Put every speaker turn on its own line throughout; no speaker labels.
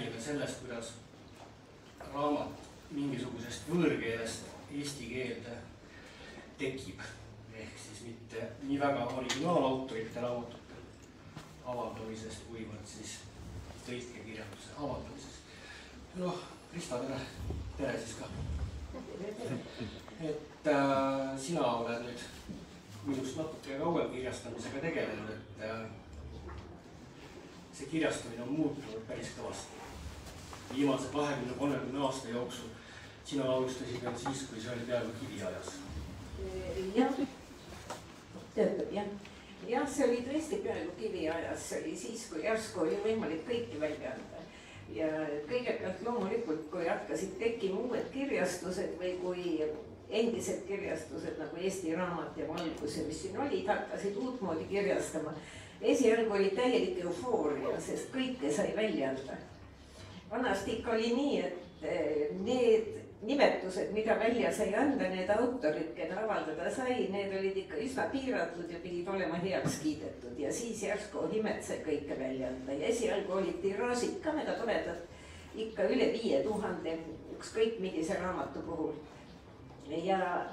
räägime sellest, kuidas raamat mingisugusest võõrkeelest eesti keelde tekib. Ehk siis mitte nii väga originaalautorite raamatute avaldamisest, kuivõrd siis tõlkekirjanduse avaldamisest. Noh, Krista, tere siis ka. Et sina oled nüüd minust natuke kauem kirjastamisega tegelenud, et see kirjastamine on muutunud päris kõvasti. Viimase 20-30 aasta jooksul sina alustasid veel siis, kui see oli peaaegu kiviajas.
Jah, töötab, jah. Jah, see oli tõesti peaaegu kiviajas, see oli siis, kui järsku oli võimalik kõiki välja anda. Ja kõigepealt loomulikult, kui hakkasid tekkima uued kirjastused või kui endised kirjastused nagu Eesti Raamat ja Valgus ja mis siin olid, hakkasid uutmoodi kirjastama. Esialgu oli täielik eufooria, sest kõike sai välja anda. Vanasti ikka oli nii, et need nimetused, mida välja sai anda, need autorid, keda avaldada sai, need olid ikka üsna piiratud ja pidid olema heaks kiidetud. Ja siis järsku himet sai kõike välja anda. Ja esialgu olid tiraažid ka väga toredad, ikka üle 5000, ükskõik millise raamatu puhul. Ja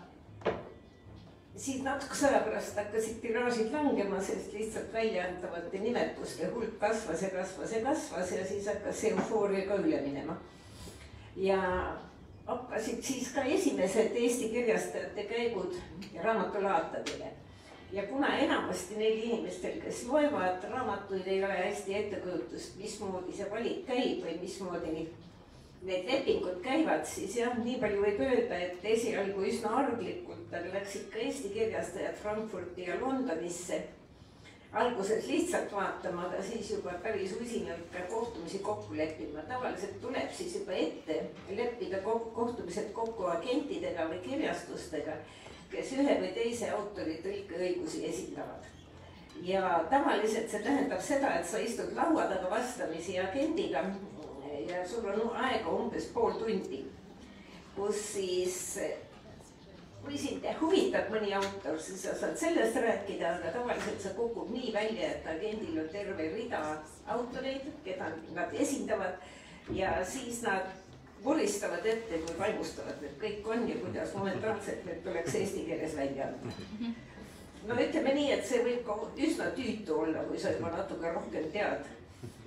siis natukese aja pärast hakkasid tiraažid langema, sest lihtsalt väljaantavate nimetuste hulk kasvas ja kasvas ja kasvas ja siis hakkas see eufooria ka üle minema. Ja hakkasid siis ka esimesed Eesti kirjastajate käigud raamatulaatadele. Ja kuna enamasti neil inimestel, kes loevad raamatuid, ei ole hästi ettekujutust, mismoodi see valik käib või mismoodi need lepingud käivad, siis jah, nii palju võib öelda, et esialgu üsna arglikult läksid ka Eesti kirjastajad Frankfurti ja Londonisse. Alguses lihtsalt vaatama, aga siis juba päris usinalt ka kohtumisi kokku leppima. Tavaliselt tuleb siis juba ette leppida kohtumised kokku agentidega või kirjastustega, kes ühe või teise autori tõlkeõigusi esindavad. Ja tavaliselt see tähendab seda, et sa istud laua taga vastamisi agendiga ja sul on aega umbes pool tundi, kus siis, kui sind huvitab mõni autor, siis sa saad sellest rääkida, aga tavaliselt see kukub nii välja, et agendil on terve rida autoreid, keda nad esindavad ja siis nad voristavad ette, kui vaimustavad need kõik on ja kuidas momentaanselt need tuleks eesti keeles välja anda. No ütleme nii, et see võib ka üsna tüütu olla, kui sa juba natuke rohkem tead.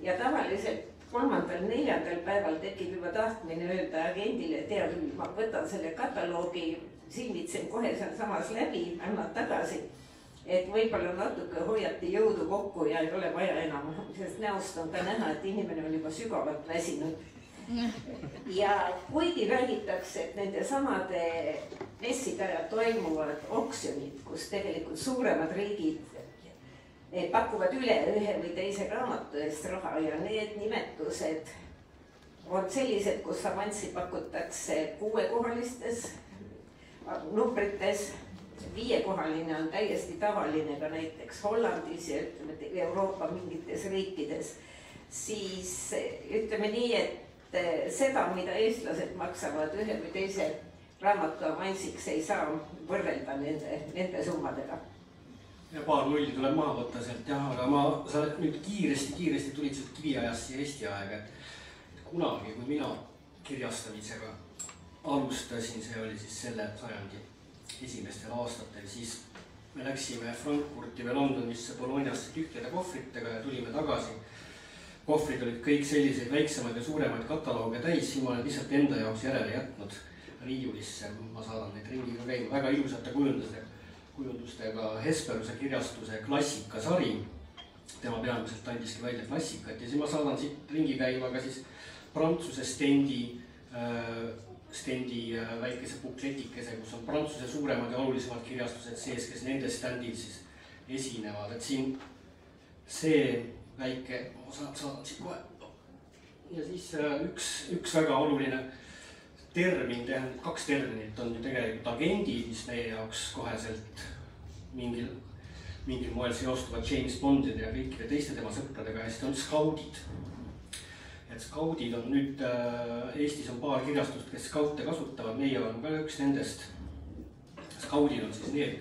Ja tavaliselt 3.-4. päeval tekib juba tahtmine öelda agendile, tea küll, ma võtan selle kataloogi, silmitsen kohe seal samas läbi, annad tagasi, et võib-olla natuke hoiati jõudu kokku ja ei ole vaja enam, sest näost on ka näha, et inimene on juba sügavalt väsinud. Ja kuigi räägitakse, et nende samade messide ajal toimuvad oksjonid, kus tegelikult suuremad riigid pakuvad üle ühe või teise raamatu eest raha ja need nimetused on sellised, kus avanssi pakutakse 6-kohalistes numbrites. 5-kohaline on täiesti tavaline ka näiteks Hollandis ja ütleme Euroopa mingites riikides. Siis ütleme nii, et seda, mida eestlased maksavad ühe või teise raamatu avansiks, ei saa võrrelda nende summadega.
Ja paar nulli tuleb maha võtta sealt, jah, aga sa nüüd kiiresti tulid sealt kiviajast ja Eesti aega, et kunagi, kui mina kirjastamisega alustasin, see oli siis selle sajandi esimestel aastatel, siis me läksime Frankfurti või Londonisse Bolognasse tühjade kohvritega ja tulime tagasi. Kohvrid olid kõik selliseid väiksemaid ja suuremaid katalooge täis, siin ma olen lihtsalt enda jaoks järele jätnud riiulisse, ma saadan neid ringiga käima, väga ilusate kujundustega Hesperuse kirjastuse klassikasari. Tema peamiselt andiski välja klassikat ja siis ma saadan siit ringi käima ka siis Prantsuse stendi väikese bukletikese, kus on Prantsuse suuremad ja olulisemad kirjastused sees, kes nende standil siis esinevad. Et siin see väike, ma saadan siit kohe. Ja siis üks väga oluline termin, kaks terminit on ju tegelikult agendid, mis meie jaoks koheselt mingil moel seostuvad James Bondide ja kõikide teiste tema sõpradega ja siis on skaudid. Et skaudid on nüüd, Eestis on paar kirjastust, kes skaute kasutavad, meie oleme ka üks nendest. Skaudid on siis need,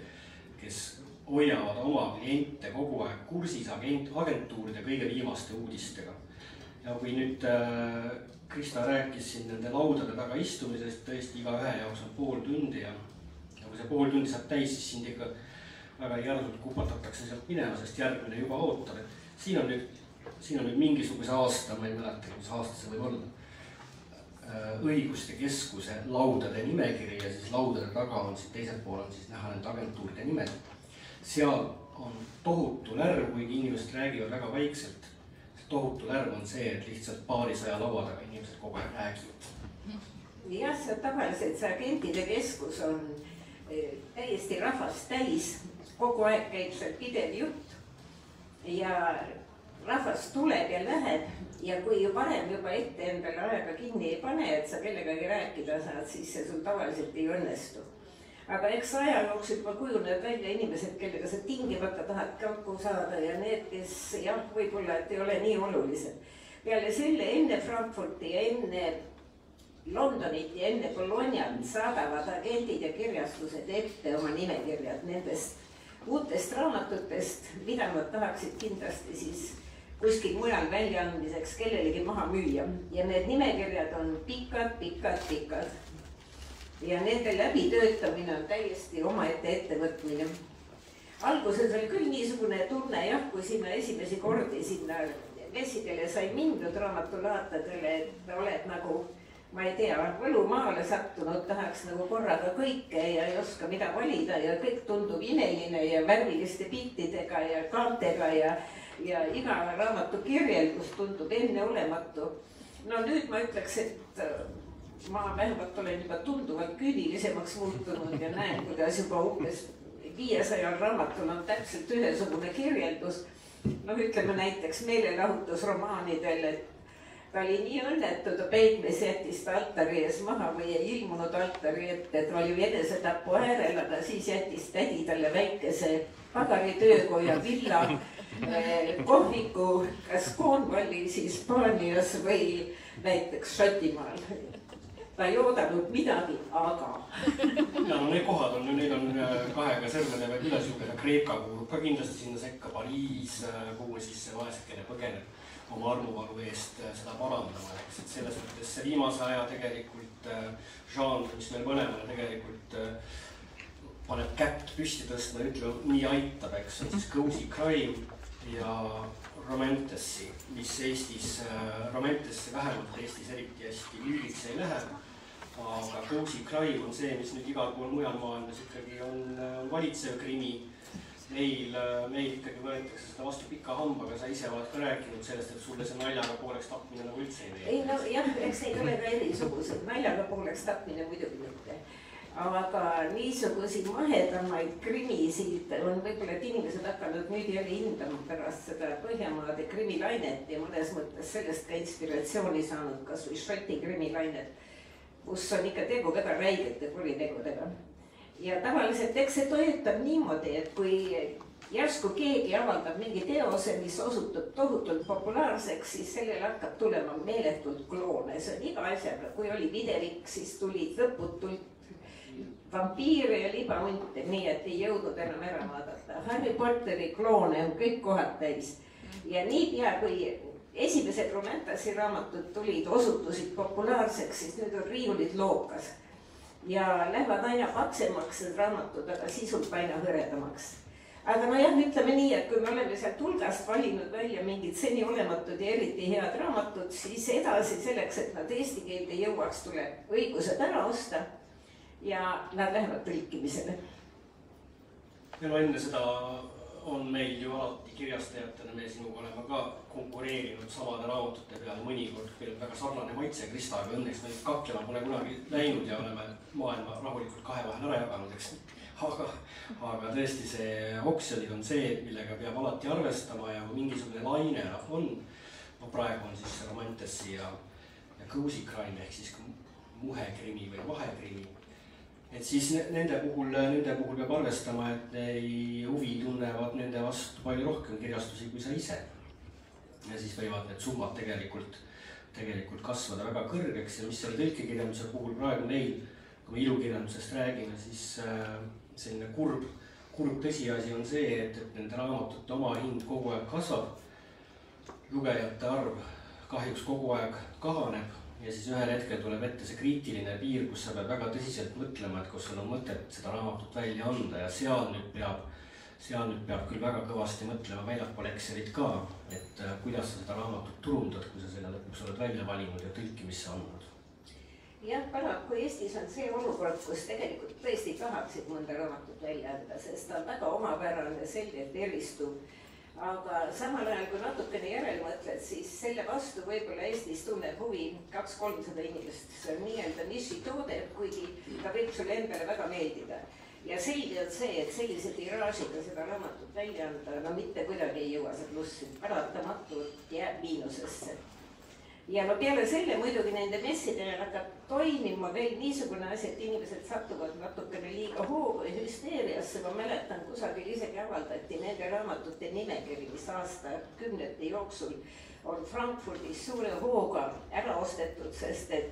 kes hoiavad oma kliente kogu aeg kursis agentuuride kõige viimaste uudistega. ja kui nüüd Krista rääkis siin nende laudade taga istumisest, tõesti igaühe jaoks on pool tundi ja kui see pool tundi saab täis, siis sind ikka väga järsult kupatatakse sealt minema, sest järgmine juba ootab. Siin on nüüd mingisuguse aasta, ma ei mäleta, mis aasta see võib olla, õiguste keskuse laudade nimekiri ja siis laudade taga on siis teisel pool on siis näha nende agentuuride nimed. Seal on tohutu lärv, kuigi inimesed räägivad väga vaikselt. See tohutu lärv on see, et lihtsalt paarisaja laua taga inimesed kogu aeg räägivad.
Jah, see tavaliselt see agentide keskus on täiesti rahvast täis, kogu aeg käib seal pidev jutt ja rahvas tuleb ja läheb ja kui varem juba ette endale aega kinni ei pane, et sa kellegagi rääkida saad, siis see sul tavaliselt ei õnnestu. Aga eks aja jooksul juba kujuneb välja inimesed, kellega sa tingimata tahad kokku saada ja need, kes jah, võib-olla, et ei ole nii olulised. Peale selle enne Frankfurti ja enne Londonit ja enne Bolognat saadavad agendid ja kirjastused ette oma nimekirjad nendest uutest raamatutest, mida nad tahaksid kindlasti siis kuskil mujal väljaandmiseks kellelegi maha müüa. Ja need nimekirjad on pikad. Ja nende läbitöötamine on täiesti omaette ettevõtmine. Alguses oli küll niisugune tunne, jah, kui sinna esimesi kordi sinna messidele sai mindud raamatulaatadele, et oled nagu ma ei tea, võlumaale sattunud, tahaks nagu korraga kõike ja ei oska mida valida ja kõik tundub imeline ja värviliste piltidega ja kaantega ja iga raamatu kirjeldus tundub enneolematu. No nüüd ma ütleks, et ma vähemalt olen juba tunduvalt küünilisemaks muutunud ja näen, kuidas juba umbes 500 raamatul on täpselt ühesugune kirjeldus. No ütleme näiteks meelelahutusromaanidel, et ta oli nii õnnetu, ta peigmees jättis ta altari ees maha või ei ilmunud altari ette, ta oli enesetapu äärel, aga siis jättis tädi talle väikese pagaritöökoja villa kohviku kas Cornwallis Hispaanias või näiteks Šotimaal. Ta ei oodanud midagi, aga...
Ja no need kohad on, need on kahega sõrmede või üles lugeda. Kreeka kuulub ka kindlasti sinna sekka, Pariis, kuhu siis see vaesekene põgeneb oma armuvalu eest seda parandama. Et selles mõttes see viimase aja tegelikult žanr, mis meil mõlemale tegelikult paneb kätt püsti tõstma ja ütleb, nii aitab, eks on siis Cozy Crime ja Romantassi, mis Eestis, Romantassi vähemalt Eestis eriti hästi lüüritse ei lähe. Aga Cozy Crime on see, mis nüüd igal pool mujal maailmas ikkagi on valitsev krimi. Meil ikkagi võetakse seda vastu pika hambaga, sa ise oled ka rääkinud sellest, et sulle see naljaga pooleks tapmine nagu üldse ei meeldi.
Ei, no jah, eks ei ole ka erisugused, naljaga pooleks tapmine muidugi mitte. Aga niisugusi mahedamaid krimisid on võib-olla, et inimesed hakanud nüüd jälle hindama pärast seda Põhjamaade krimilainet ja mõnes mõttes sellest ka inspiratsiooni saanud, kas või Šoti krimilainet, kus on ikka tegu väga räigete kuritegudega. Ja tavaliselt eks see toetab niimoodi, et kui järsku keegi avaldab mingi teose, mis osutub tohutult populaarseks, siis sellel hakkab tulema meeletult kloone. See on iga asjaga. Kui oli Videvik, siis tulid lõputult vampiire ja libahunte, nii et ei jõudnud enam ära vaadata. Harry Potteri kloone on kõik kohad täis. Ja niipea, kui esimesed Romantassi raamatud tulid, osutusid populaarseks, siis nüüd on riiulid lookas. Ja lähevad aina paksemaks need raamatud, aga sisult aina hõredamaks. Aga no jah, ütleme nii, et kui me oleme sealt hulgast valinud välja mingid seni olematud ja eriti head raamatud, siis edasi selleks, et nad eesti keelde jõuaks, tuleb õigused ära osta ja nad lähevad tõlkimisele.
Ja no enne seda on meil ju alati kirjastajatena, me sinuga oleme ka konkureerinud samade raamatute peale mõnikord, meil on väga sarnane maitse Krista, aga õnneks meil kaklema pole kunagi läinud ja oleme maailma rahulikult kahe vahel ära jaganud, eks. Aga tõesti see oksjonid on see, millega peab alati arvestama ja kui mingisugune laine on, praegu on siis Romantassi ja Cozy Crime ehk siis muhekrimi või vahekrimi. Et siis nende puhul peab arvestama, et huvi tunnevad nende vastu palju rohkem kirjastusi kui sa ise. Ja siis võivad need summad tegelikult kasvada väga kõrgeks ja mis selle tõlkekirjanduse puhul praegu neil, kui me ilukirjandusest räägime, siis selline kurb tõsiasi on see, et nende raamatute oma hind kogu aeg kasvab. Lugejate arv kahjuks kogu aeg kahaneb ja siis ühel hetkel tuleb ette see kriitiline piir, kus sa pead väga tõsiselt mõtlema, et kus sul on mõtet seda raamatut välja anda ja seal nüüd peab küll väga kõvasti mõtlema väljapool Excelit ka, et kuidas sa seda raamatut turundad, kui sa selle lõpuks oled välja valinud ja tõlkimisse andnud.
Jah, paraku Eestis on see olukord, kus tegelikult tõesti tahaksid mõnda raamatut välja anda, sest ta on väga omapärane, selgelt eristub. Aga samal ajal, kui natukene järele mõtled, siis selle vastu võib-olla Eestis tunneb huvi 200-300 inimest. See on nii-öelda nišitoode, kuigi ta võib sulle endale väga meeldida. Ja selge on see, et sellise tiraažiga seda raamatut välja anda, no mitte kuidagi ei jõua see plussi, paratamatult jääb miinusesse. Ja no peale selle muidugi nende messidele hakkab toimima veel niisugune asi, et inimesed satuvad natukene liiga hoogu ja hüsteeriasse. Ma mäletan, kusagil isegi avaldati nende raamatute nimekiri, mis aastakümnete jooksul on Frankfurdis suure hooga ära ostetud, sest et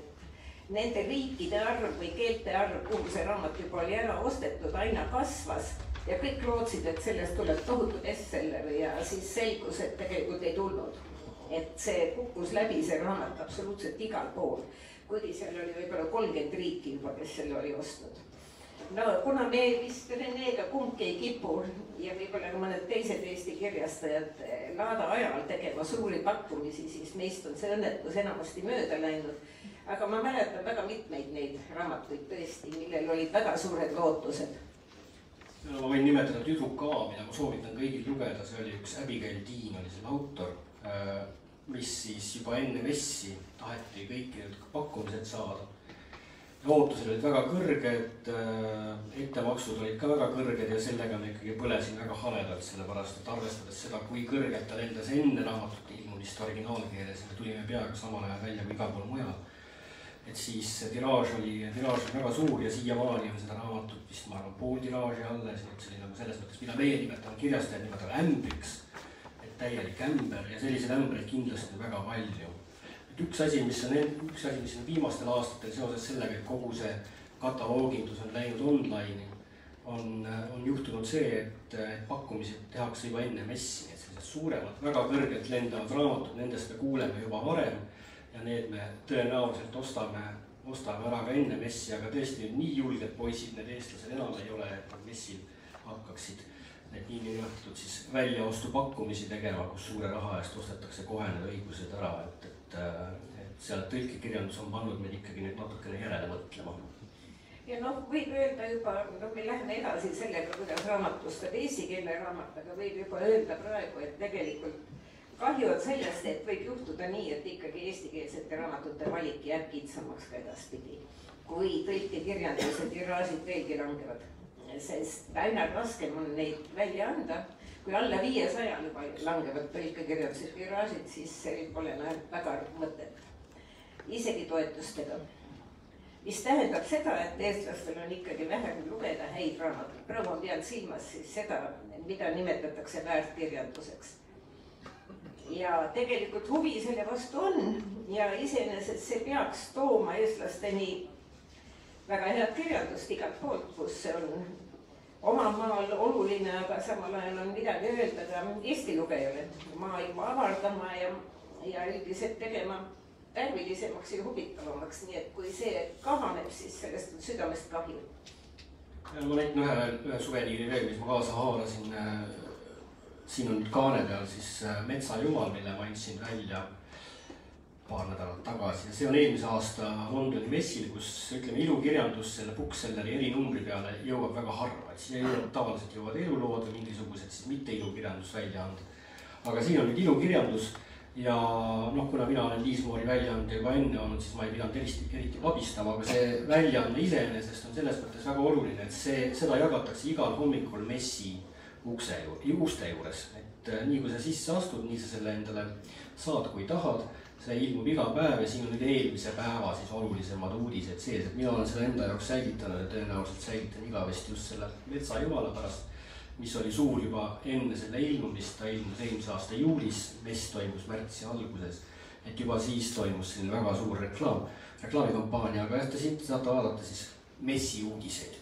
nende riikide arv või keelte arv, kuhu see raamat juba oli ära ostetud, aina kasvas ja kõik lootsid, et sellest tuleb tohutu bestseller ja siis selgus, et tegelikult ei tulnud. Et see kukkus läbi see raamat absoluutselt igal pool, kuigi seal oli võib-olla 30 riiki juba, kes selle oli ostnud. No kuna me vist Reneega kumbki ei kipu ja võib-olla ka mõned teised Eesti kirjastajad laada ajal tegema suuri pakkumisi, siis meist on see õnnetus enamasti mööda läinud. Aga ma mäletan väga mitmeid neid raamatuid tõesti, millel olid väga suured lootused.
Ma võin nimetada Tüdruk A, mida ma soovitan kõigil lugeda, see oli üks Abigail Dean oli selle autor, mis siis juba enne messi taheti kõiki need pakkumised saada. Ootused olid väga kõrged, ettemaksud olid ka väga kõrged ja sellega me ikkagi põlesin väga haledalt, sellepärast et arvestades seda, kui kõrgelt ta lendas enne raamatute ilmumist originaalkeeles, me tulime peaaegu samal ajal välja kui igal pool mujal. Et siis tiraaž oli väga suur ja siiamaani on seda raamatut vist ma arvan pool tiraaži alles, et see oli nagu selles mõttes, mida meie nimetame kirjastajad nimetame ämbriks, et täielik ämber ja selliseid ämbreid kindlasti väga palju. Et üks asi, mis on viimastel aastatel seoses sellega, et kogu see kataloogindus on läinud online'i, on juhtunud see, et pakkumised tehakse juba enne messi, et sellised suuremad, väga kõrgelt lendavad raamatud, nendest me kuuleme juba varem. Ja need me tõenäoliselt ostame ära ka enne messi, aga tõesti nii julged poisid need eestlased enam ei ole, et nad messil hakkaksid need nii nimetatud siis väljaostu pakkumisi tegema, kus suure raha eest ostetakse kohe need õigused ära, et seal tõlkekirjandus on pannud meil ikkagi nüüd natukene järele mõtlema.
Ja noh, võib öelda juba, me läheme edasi sellega, kuidas raamatust on eesti keele raamat, aga võib juba öelda praegu, et tegelikult kahju on sellest, et võib juhtuda nii, et ikkagi eestikeelsete raamatute valik jääb kitsamaks ka edaspidi, kui tõlkekirjanduse tiraažid veelgi langevad, sest aina raskem on neid välja anda. Kui alla 500 juba langevad tõlkekirjanduse tiraažid, siis see pole väga mõtet, isegi toetustega. Mis tähendab seda, et eestlastel on ikkagi vähem lugeda häid raamatuid. Praegu on peal silmas siis seda, mida nimetatakse väärtkirjanduseks. Ja tegelikult huvi selle vastu on ja iseenesest see peaks tooma eestlasteni väga head kirjandust igalt poolt, kus see on oma maal oluline, aga samal ajal on midagi öelda ka Eesti lugejale, maailma avardama ja üldiselt tegema värvilisemaks ja huvitavamaks, nii et kui see kahaneb, siis sellest on südamest kahju.
Ma näitan ühe suveniiri veel, mis ma kaasa haarasin. Siin on nüüd kaane peal siis Metsajumal, mille ma andsin välja paar nädalat tagasi. Ja see on eelmise aasta Londoni messil, kus ütleme ilukirjandus selle bookselleri erinumbri peale jõuab väga harva. Siia tavaliselt jõuavad elulood või mingisugused siis mitte ilukirjandus välja anda. Aga siin on nüüd ilukirjandus ja kuna mina olen Liismoori väljaande juba enne olnud, siis ma ei pidanud eriti abistama, aga see väljaande iseenesest on selles mõttes väga oluline, et seda jagatakse igal hommikul messi uste juures, et nii kui sa sisse astud, nii sa selle endale saad, kui tahad, see ilmub iga päev ja siin on nüüd eelmise päeva siis olulisemad uudised sees, et mina olen selle enda jaoks säilitanud ja tõenäoliselt säilitan igavesti just selle Metsajumala pärast, mis oli suur juba enne selle ilmumist, ta ilmus eelmise aasta juulis, mess toimus märtsi alguses, et juba siis toimus selline väga suur reklaamikampaania, aga jah, siit saate vaadata siis messi uudiseid.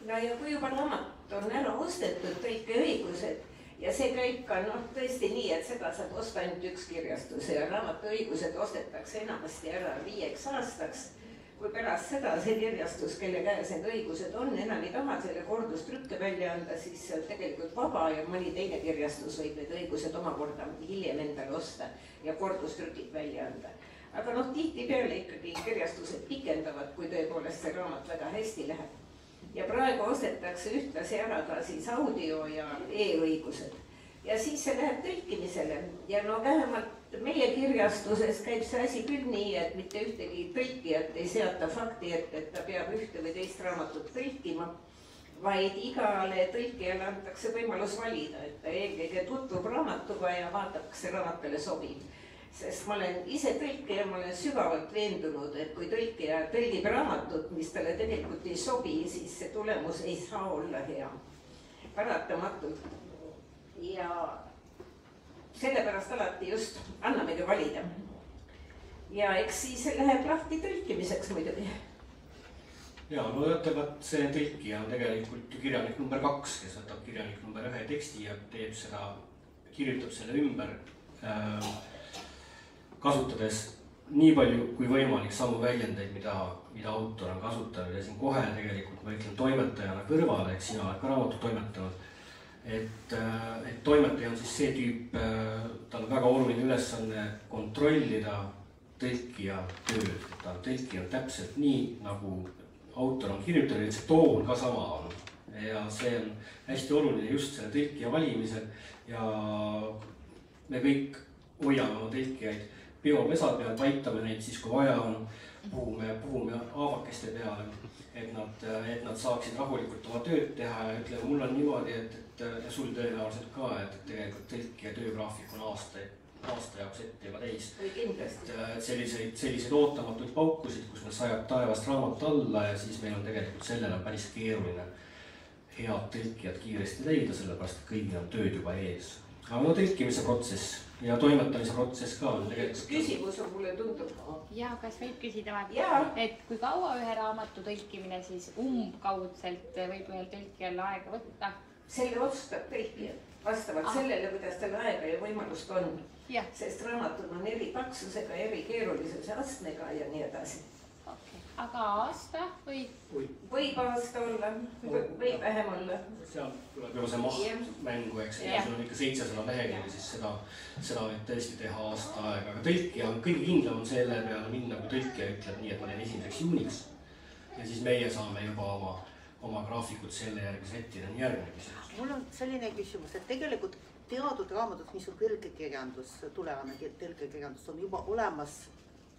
No ja kui juba raamat on ära ostetud tõlkeõigused ja see käib ka tõesti nii, et seda saab osta ainult üks kirjastus ja raamatuõigused ostetakse enamasti ära 5 aastaks. Kui pärast seda see kirjastus, kelle käes need õigused on, enam ei taha selle kordustrükke välja anda, siis see on tegelikult vaba ja mõni teine kirjastus võib need õigused omakorda hiljem endale osta ja kordustrükid välja anda. Aga tihtipeale ikkagi kirjastused pikendavad, kui tõepoolest see raamat väga hästi läheb. Ja praegu ostetakse ühtlasi ära ka siis audio ja e-õigused. Ja siis see läheb tõlkimisele ja vähemalt meie kirjastuses käib see asi küll nii, et mitte ühtegi tõlkijat ei seata fakti, et ta peab ühte või teist raamatut tõlkima, vaid igale tõlkijale antakse võimalus valida, et ta eelkõige tutvub raamatuga ja vaatab, kas see raamatule sobib. Sest ma olen ise tõlkija, ma olen sügavalt veendunud, et kui tõlkija tõlgib raamatut, mis talle tegelikult ei sobi, siis see tulemus ei saa olla hea. Paratamatult. Ja sellepärast alati just annamegi valida. Ja eks siis läheb lahti tõlkimiseks muidugi.
Ja, ütleb, et see tõlkija on tegelikult kirjanik number 2, kes võtab kirjanik number 1 teksti ja teeb seda, kirjutab selle ümber, kasutades nii palju kui võimalik samu väljendeid, mida autor on kasutanud ja siin kohe tegelikult ma ütlen toimetajana kõrvale, eks sina oled ka raamatu toimetanud, et toimetaja on siis see tüüp, tal on väga oluline ülesanne kontrollida tõlkija tööd, tõlkija on täpselt nii, nagu autor on kirjutanud, et see toon ka sama on ja see on hästi oluline just selle tõlkija valimisel ja me kõik hoiame oma tõlkijaid biopesa peal, paitame neid siis, kui vaja on, puhume haavakeste peale, et nad saaksid rahulikult oma tööd teha ja ütleme, mul on niimoodi, ja sul tõenäoliselt ka, et tegelikult tõlkija töögraafik on aasta jaoks ette juba täis. Selliseid ootamatuid paukusid, kus meil sajab taevast raamat alla ja siis meil on tegelikult sellele päris keeruline head tõlkijad kiiresti leida, sellepärast et kõigil on tööd juba ees. Aga tõlkimise protsess ja toimetamise protsess ka on tegelikult...
Küsimus on mulle tundub.
Ja, kas võib küsida, et kui kaua ühe raamatu tõlkimine siis umbkaudselt võib ühel tõlkijal aega võtta?
Selle otsustab tõlkija vastavalt sellele, kuidas tal aega ja võimalust on. Sest raamatud on eri paksusega, eri keerulisuse astmega ja nii edasi.
Aga aasta või?
Võib aasta olla, võib vähem olla.
Seal tuleb juba see maht mängu, eks. Sul on ikka 700 lehekülge, siis seda võib tõesti teha aasta aega. Aga tõlkija on kõige kindlam on selle peale minna, kui tõlkija ütleb nii, et ma teen 1. juuniks. Ja siis meie saame juba oma graafikut selle järgi settida. Nii järgmine küsimus.
Mul on selline küsimus, et tegelikult teadud raamatud, mis on tõlkekirjandus, tulevane tõlkekirjandus on juba olemas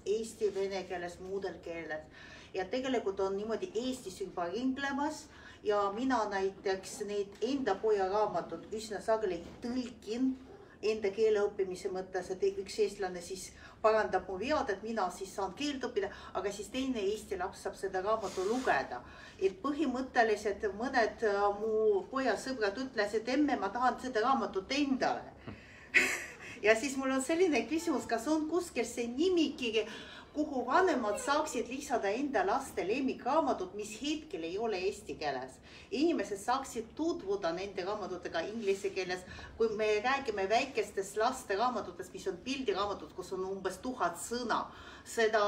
eesti, vene keeles, muudel keeles ja tegelikult on niimoodi Eestis juba ringlemas ja mina näiteks neid enda poja raamatud üsna sageli tõlkin enda keele õppimise mõttes, et üks eestlane siis parandab mu vead, et mina siis saan keelt õppida, aga siis teine eesti laps saab seda raamatu lugeda. Et põhimõtteliselt mõned mu poja sõbrad ütles, et emme, ma tahan seda raamatut endale. Ja siis mul on selline küsimus, kas on kuskil see nimikiri, kuhu vanemad saaksid lisada enda laste lemmikraamatut, mis hetkel ei ole eesti keeles. Inimesed saaksid tutvuda nende raamatutega inglise keeles. Kui me räägime väikestest laste raamatutest, mis on pildiraamatut, kus on umbes 1000 sõna, seda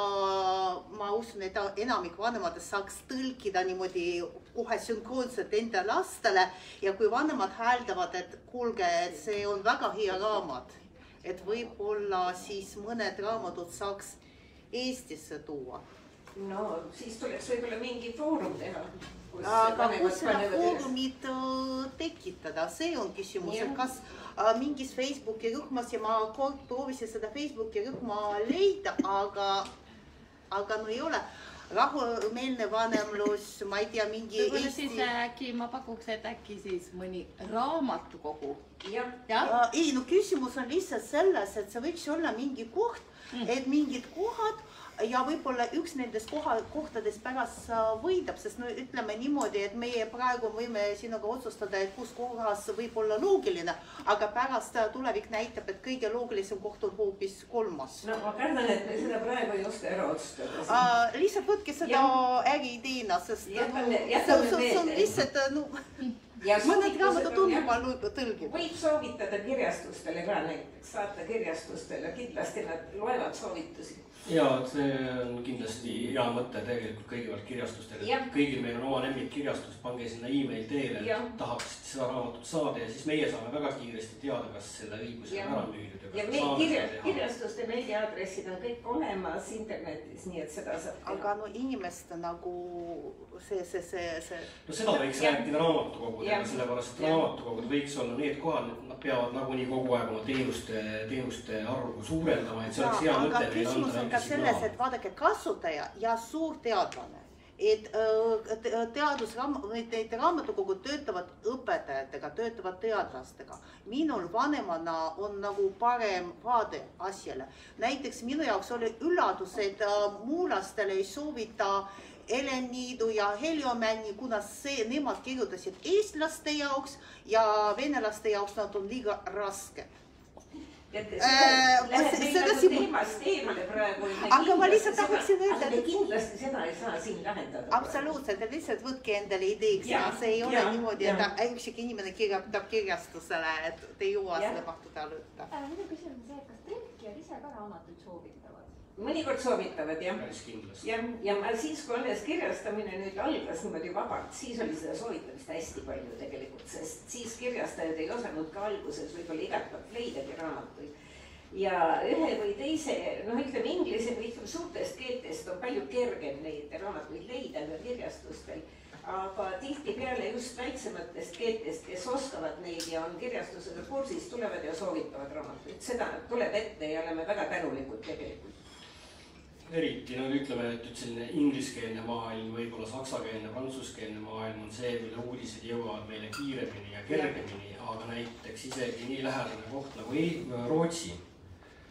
ma usun, et enamik vanematest saaks tõlkida niimoodi kohe sünkroonselt enda lastele ja kui vanemad hääldavad, et kuulge, see on väga hea raamat, et võib-olla siis mõned raamatud saaks Eestisse tuua.
No, siis tuleks võib-olla mingi foorum teha.
Aga kus seda foorumit tekitada? See on küsimus, et kas mingis Facebooki rühmas ja ma kord proovisin seda Facebooki rühma leida, aga no ei ole. Rahumeelne vanemlus, ma ei tea, mingi
Eesti... Siis äkki ma pakuks, et äkki siis mõni raamatukogu.
Ei, no küsimus on lihtsalt selles, et see võiks olla mingi koht, et mingid kohad ja võib-olla üks nendest kohtadest pärast võidab, sest no ütleme niimoodi, et meie praegu võime sinuga otsustada, et kus kohas võib olla loogiline, aga pärast tulevik näitab, et kõige loogilisem koht on hoopis 3.
No ma kardan, et me seda praegu ei oska ära otsustada.
Lihtsalt võtke seda äriideena, sest see on lihtsalt, mõned raamatud on juba tõlgitud.
Võib soovitada kirjastustele ka näiteks, saata kirjastustele, kindlasti nad loevad soovitusi.
Ja see on kindlasti hea mõte tegelikult kõigepealt kirjastustele. Kõigil meil on oma lemmikkirjastus, pange sinna e-mail teele, et tahaks seda raamatut saada ja siis meie saame väga kiiresti teada, kas selle õiguse on ära müüdud.
Ja meil kirjastuste meiliaadressid on kõik olemas internetis, nii et seda saab teha.
Aga no inimeste nagu see...
No seda võiks rääkida raamatukogudega, sellepärast, et raamatukogud võiks olla need kohad, et nad peavad nagunii kogu aeg oma teenuste arvu suurendama, et see oleks hea mõte neile anda.
Ka selles, et vaadake kasutaja ja suur teadlane, et need raamatukogud töötavad õpetajatega, töötavad teadlastega. Minul vanemana on nagu parem vaade asjale. Näiteks minu jaoks oli üllatus, et muulastele ei soovita Heleniidu ja Heliomänni, kuna nemad kirjutasid eestlaste jaoks ja venelaste jaoks nad on liiga raske.
Teemast eemale praegu.
Aga ma lihtsalt tahaksin öelda,
et kindlasti seda ei saa siin lahendada.
Absoluutselt, et lihtsalt võtke endale ideeks ja see ei ole niimoodi, et üksik inimene kirjutab kirjastusele, et te ei jõua seda mahtuda lõtta.
Minu küsimus on see, et kas tõlkijad ise ka raamatuid soovitavad?
Mõnikord soovitavad, jah.
Päris kindlasti.
Ja siis, kui alles kirjastamine nüüd algas niimoodi vabalt, siis oli seda soovitamist hästi palju tegelikult, sest siis kirjastajad ei osanud ka alguses võib-olla igatpoolt leidagi raamatuid. Ja ühe või teise, ütleme inglise või suurtest keeltest on palju kergem neid raamatuid leida ka kirjastustel. Aga tihtipeale just väiksematest keeltest, kes oskavad neid ja on kirjastusega kursis, tulevad ja soovitavad raamatuid. Seda tuleb ette ja oleme väga tänulikud tegelikult.
Eriti, ütleme, et selline ingliskeelne maailm, võib-olla saksakeelne, prantsuskeelne maailm on see, mille uudised jõuavad meile kiiremini ja kergemini, aga näiteks isegi nii lähedane koht nagu Rootsi.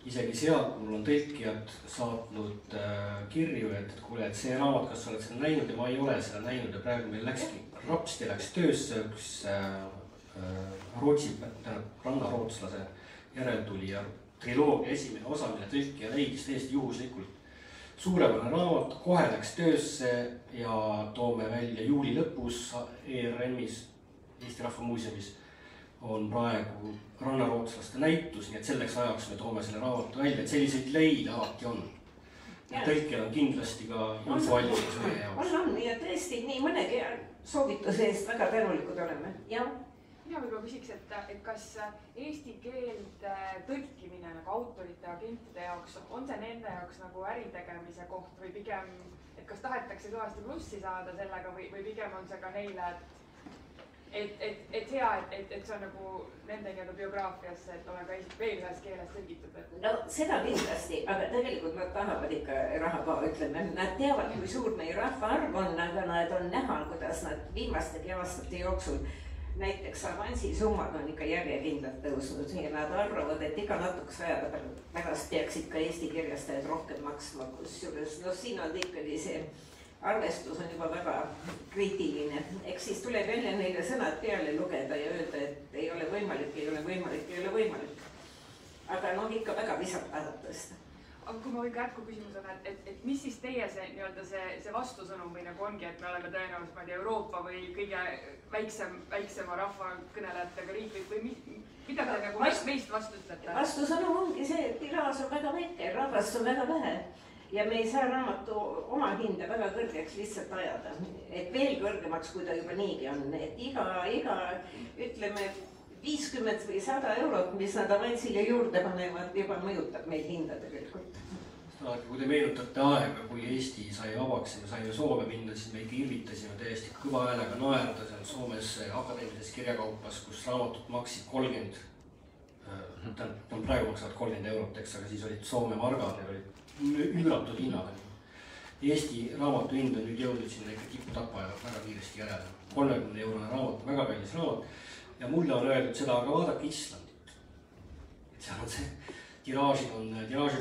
Isegi sealt mul on tõlkijad saatnud kirju, et kuule, et see raamat, kas sa oled seda näinud ja ma ei ole seda näinud ja praegu meil rapsti läks töösse üks Rootsi, rannarootslase järeltulija triloogia esimene osa, mille tõlkija leidis täiesti juhuslikult. Suurepärane raamat, kohe läks töösse ja toome välja juuli lõpus ERM-is, Eesti Rahva Muuseumis on praegu rannarootslaste näitus, nii et selleks ajaks me toome selle raamatu välja, et selliseid leide alati on. Tõlkjad on kindlasti ka infoallikas meie jaoks.
On ja tõesti nii mõnegi soovituse eest väga tänulikud oleme.
Mina võib-olla küsiks, et kas eesti keelt tõlkimine nagu autorite ja agentide jaoks, on see nende jaoks nagu äritegemise koht või pigem, et kas tahetakse kõvasti plussi saada sellega või pigem on see ka neile, et hea, et see on nagu nende nii-öelda biograafiasse, et ole ka veel ühes keeles tõlgitud?
No seda kindlasti, aga tegelikult nad tahavad ikka raha ka, ütleme. Nad teavad, kui suur meie rahvaarv on, aga nad on näha, kuidas nad viimastegi aastate jooksul näiteks avansisummad on ikka järjekindlalt tõusnud ja nad arvavad, et iga natukese aja pärast peaksid ka Eesti kirjastajad rohkem maksma, kusjuures siin on ikkagi see arvestus on juba väga kriitiline. Eks siis tuleb jälle neile sõnad peale lugeda ja öelda, et ei ole võimalik, ei ole võimalik, ei ole võimalik. Aga ikka väga visalt tahet tõsta.
Aga kui ma võin ka jätku küsimus on, et mis siis teie see vastusõnum või nagu ongi, et me oleme tõenäoliselt Euroopa või kõige väiksema rahva kõnelejatega riik või mida te nagu meist vastu ütlete?
Vastusõnum ongi see, et tiraas on väga väike, rahvast on väga vähe ja me ei saa raamatu oma hinda väga kõrgeks lihtsalt ajada. Et veel kõrgemaks, kui ta juba niigi on, et iga ütleme 50 või 100 eurot, mis nad avansile juurde panevad, juba mõjutab meil hinda tegelikult.
Kui te meenutate aega, kui Eesti sai vabaks ja me saime Soome minna, siis me ikka irvitasime täiesti kõva häälega naerda seal Soomes akadeemilises kirjakaupas, kus raamatud maksid 30, praegu maksavad 30 eurot, eks, aga siis olid Soome margad, need olid üüratud hinnad. Eesti raamatu hind on nüüd jõudnud sinna ikka tipptappa ja väga kiiresti järele. 30 eurone raamat, väga kallis raamat. Ja mulle on öeldud seda, aga vaadake Islandit. Et seal on see, tiraažid on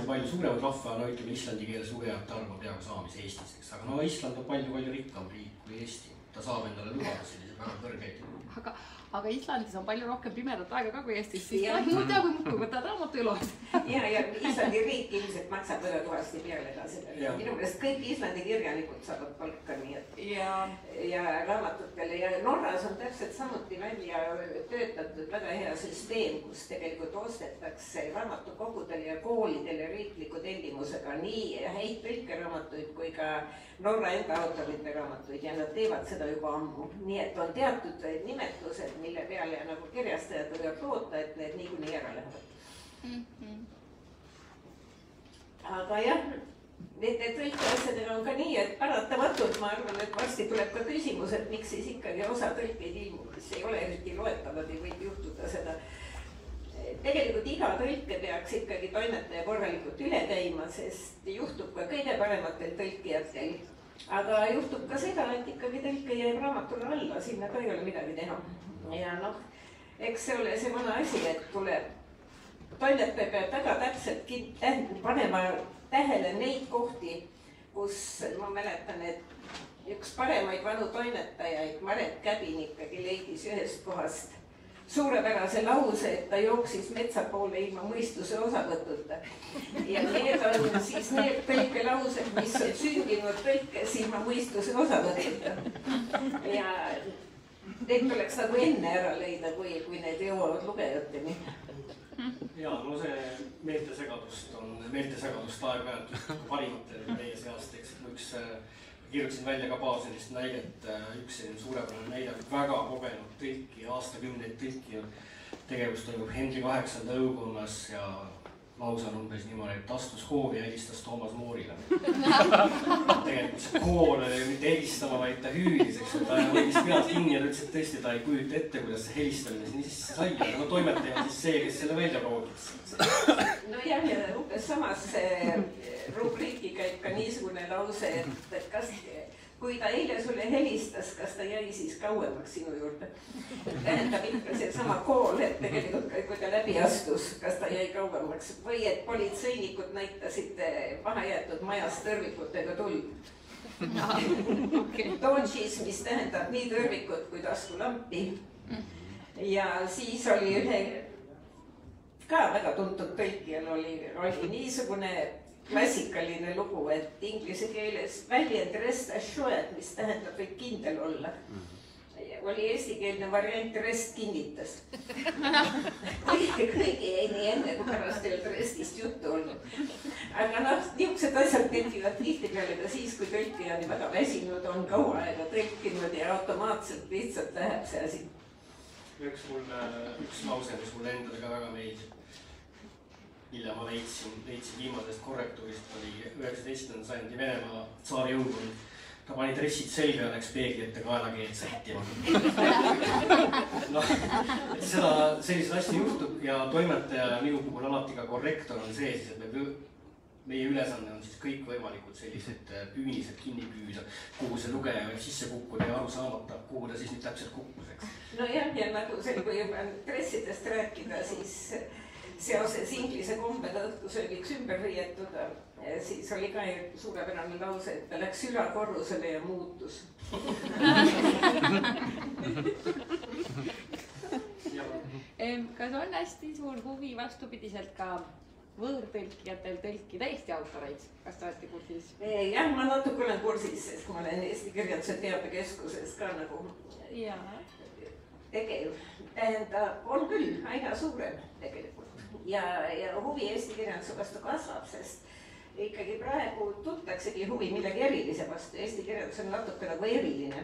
palju suuremad rahva, ütleme islandi keeles lugejate arv on peaaegu saamis Eestis, aga Island on palju rikkam riik kui Eesti. ta saab endale lubada selliseid väga kõrgeid.
Aga Islandis on palju rohkem pimedat aega ka kui Eestis, siis mul tea, kui muidu võtad raamatu ja loed.
Ja Islandi riik ilmselt maksab väga kõvasti peale ka seda. Minu meelest kõik Islandi kirjanikud saavad palka, nii et ja raamatutele ja Norras on täpselt samuti välja töötatud väga hea süsteem, kus tegelikult ostetakse raamatukogudele ja koolidele riikliku tellimusega nii häid tõlkeraamatuid kui ka Norra enda autorite raamatuid ja nad teevad seda juba ammu. Nii et on teatud nimetused, mille peale nagu kirjastajad võivad loota, et need niikuinii ära lähevad. Aga jah, nende tõlkeasjadega on ka nii, et paratamatult ma arvan, et varsti tuleb ka küsimus, et miks siis ikkagi osa tõlkeid ilmub, mis ei ole eriti loetavad ja võib juhtuda seda. Tegelikult iga tõlke peaks ikkagi toimetaja korralikult üle käima, sest juhtub ka kõige parematel tõlkijatel. Aga juhtub ka seda, et ikkagi tõlke jääb raamatule alla, sinna ka ei ole midagi teha. Ja noh, eks see ole see vana asi, et tuleb toimetaja peab väga täpselt panema tähele neid kohti, kus ma mäletan, et üks paremaid vanu toimetajaid, Maret Käbin ikkagi leidis ühest kohast suurepärase lause, et ta jooksis metsa poole ilma mõistuse osavõtuta. Ja need on siis need tõlkelaused, mis on sündinud tõlkes ilma mõistuse osavõtuta. Ja need tuleks nagu enne ära leida, kui need jõuavad lugejateni.
Ja, no see meeltesegadust aeg-ajalt parimate meie seast, eks kirjutasin välja ka paar sellist näidet, üks selline suurepärane näide, väga kogenud tõlki, aastakümneid tõlki tegevus toimub Henry 8. õukonnas ja lause on umbes niimoodi, et astus hoovi ja helistas Toomas Moorile. Tegelikult see kool oli mitte helistama, vaid ta hüüdis, eks ta võitis pead kinni ja ta ütles, et tõesti ta ei kujuta ette, kuidas see helistamine nii siis sai, aga no toimetaja siis see, kes selle välja proovib.
No jah, ja umbes samas rubriiki käib ka niisugune lause, et kas, kui ta eile sulle helistas, kas ta jäi siis kauemaks sinu juurde? Tähendab ikka see sama kool, et tegelikult kui ta läbi astus, kas ta jäi kauemaks või et politseinikud näitasid mahajäetud majas tõrvikutega tuld. Donchis, mis tähendab nii tõrvikut kui taskulampi. Ja siis oli ühe ka väga tuntud tõlkijal oli niisugune klassikaline lugu, et inglise keeles väljend rest assured, mis tähendab võib kindel olla. Oli eestikeelne variant rest kinnitas. Kõigi ei nii enne, kui pärast ei olnud restist juttu olnud. Aga noh, niisugused asjad tekivad tihtipeale ka siis, kui tõlkija on väga väsinud, on kaua aega tõlkinud ja automaatselt lihtsalt läheb see asi.
Üks lause, mis mulle endale ka väga meeldib. Mille ma leidsin viimasest korrektuurist, oli 19. sajandi Venemaa tsaari jõukond. Ta pani dressid selga ja läks peegli ette kaelakeed sättima. Et selliseid asju juhtub ja toimetaja minu puhul alati ka korrektor on see, et meie ülesanne on siis kõik võimalikud sellised püünised kinni püüda, kuhu see lugeja võib sisse kukkuda ja aru saamata, kuhu ta siis nüüd täpselt kukkus, eks.
No jah, ja nagu see, kui juba dressidest rääkida, siis seoses inglise kombega õhtusöögiks ümber riietuda, siis oli ka suurepärane lause, et ta läks ülakorrusele ja muutus.
Kas on hästi suur huvi vastupidiselt ka võõrtõlkijatel tõlkida Eesti autoreid? Kas te olete kursis?
Jah, ma natuke olen kursis, sest ma olen Eesti Kirjanduse Teabekeskuses ka nagu tegev. Tähendab, on küll aina suurem tegelikult. Ja huvi Eesti kirjanduse vastu kasvab, sest ikkagi praegu tuntaksegi huvi millegi erilise vastu. Eesti kirjandus on natuke nagu eriline.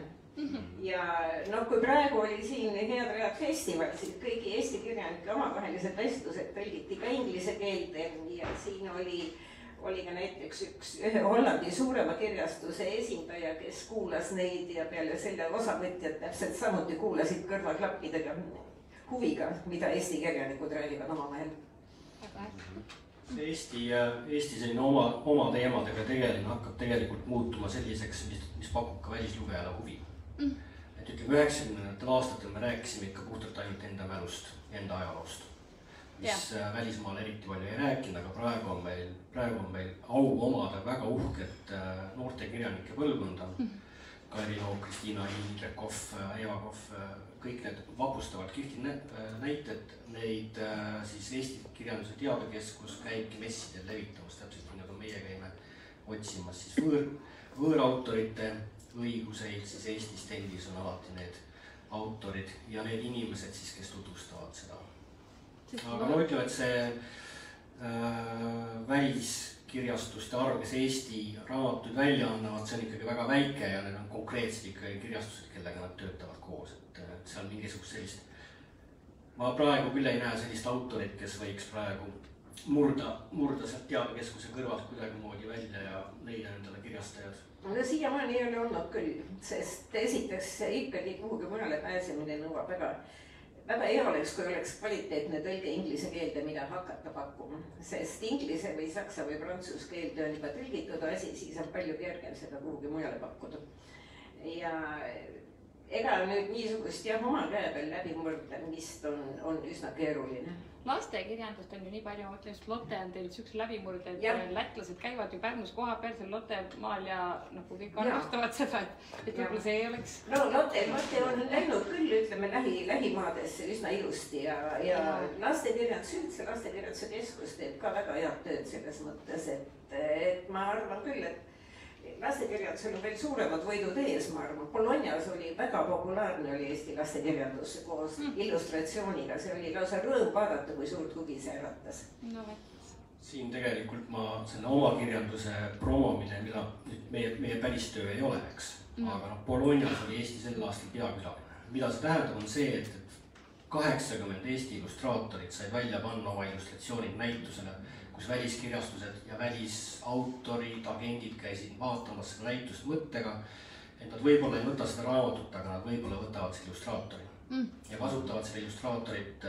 Ja noh, kui praegu oli siin Head Read festival, siis kõigi Eesti kirjanike omavahelised vestlused tõlgiti ka inglise keelde ja siin oli ka näiteks ühe Hollandi suurema kirjastuse esindaja, kes kuulas neid ja peale selle osavõtjad täpselt samuti kuulasid kõrvaklappidega huviga, mida Eesti kirjanikud räägivad omavahel.
Eesti selline oma teemadega tegeline hakkab tegelikult muutuma selliseks, mis pakub ka välislugejale huvi. Et ütleme 90. aastatel me rääkisime ikka puhtalt ainult enda mälust, enda ajaloost, mis välismaal eriti palju ei rääkinud, aga praegu on meil au omada väga uhket noorte kirjanike põlvkonda. Kairi Loog, Kristiina Indrekov, Eva Kohv, kõik need vapustavad kihvtid näited, neid siis Eesti Kirjanduse Teabekeskus käibki messidel levitamas, täpselt nii nagu meie käime otsimas siis võõrautorite õiguseid, siis Eestis endis on alati need autorid ja need inimesed siis, kes tutvustavad seda. Aga ma ütlen, et see väliskirjastuste arv, kes Eesti raamatuid välja annavad, see on ikkagi väga väike ja need on konkreetsed ikkagi kirjastused, kellega nad töötavad koos, et seal mingisugust sellist, ma praegu küll ei näe sellist autorit, kes võiks praegu murda sealt teabekeskuse kõrvalt kuidagimoodi välja ja leida endale kirjastajad.
No siiamaani ei ole olnud küll, sest esiteks ikkagi kuhugi mujale pääsemine nõuab väga hea oleks, kui oleks kvaliteetne tõlge inglise keelde, mida hakata pakkuma, sest inglise või saksa või prantsuse keelde on juba tõlgitud asi, siis on palju kergem seda kuhugi mujale pakkuda. Ja ega nüüd niisugust oma käe peal läbimurdamist on üsna keeruline.
Lastekirjandust on ju nii palju, ma ütlen, just Lotte on teil siukse läbimurde, et lätlased käivad ju Pärnus koha peal seal Lotte maal ja kõik arvustavad seda, et võib-olla see ei oleks.
No Lotte on läinud küll, ütleme, lähimaadesse üsna ilusti ja lastekirjandus üldse, lastekirjanduse keskus teeb ka väga head tööd selles mõttes, et ma arvan küll, et lastekirjandusel on veel suuremad võidud ees, ma arvan. Bolognas oli väga populaarne oli Eesti lastekirjandus koos illustratsiooniga, see oli lausa rõõm vaadata, kui suurt huvi see äratas.
Siin tegelikult ma selle oma kirjanduse promomine, mida meie päris töö ei ole, eks. Aga Bolognas oli Eesti sel aastal peakülaline. Mida see tähendab on see, et 80 Eesti illustraatorid sai välja panna oma illustratsioonid näitusele, kus väliskirjastused ja välisautorid, agendid käisid vaatamas seda näitust mõttega, et nad võib-olla ei võta seda raamatut, aga nad võib-olla võtavad selle illustraatori ja kasutavad selle illustraatorit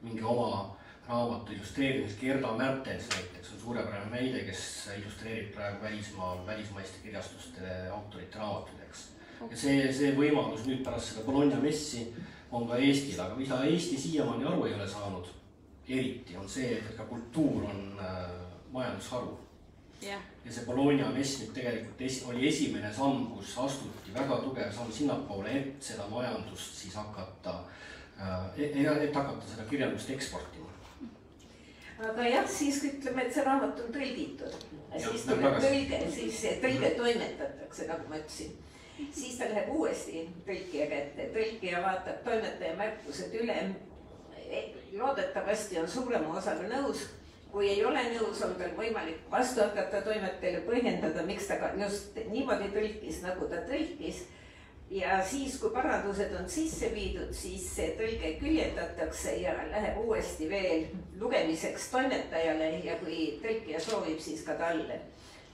mingi oma raamatu illustreerimiseks. Gerda Märtens näiteks on suurepärane näide, kes illustreerib praegu välismaal välismaiste kirjastuste autorite raamatudeks. Ja see võimalus nüüd pärast seda Bologna messi on ka Eestil, aga mida Eesti siiamaani aru ei ole saanud, eriti on see, et ka kultuur on majandusharu. Ja see Bologna mess nüüd tegelikult oli esimene samm, kus astuti väga tugev samm sinnapoole, et seda majandust siis hakata seda kirjandust eksportima.
Aga jah, siis ütleme, et see raamat on tõlgitud. Siis tuleb tõlge, siis see tõlge toimetatakse, nagu ma ütlesin. Siis ta läheb uuesti tõlkija kätte. Tõlkija vaatab toimetaja märkused üle. Loodetavasti on suurema osaga nõus. Kui ei ole nõus, on tal võimalik vastu hakata toimetajale põhjendada, miks ta just niimoodi tõlkis, nagu ta tõlkis. Ja siis, kui parandused on sisse viidud, siis see tõlge küljendatakse ja läheb uuesti veel lugemiseks toimetajale ja kui tõlkija soovib, siis ka talle.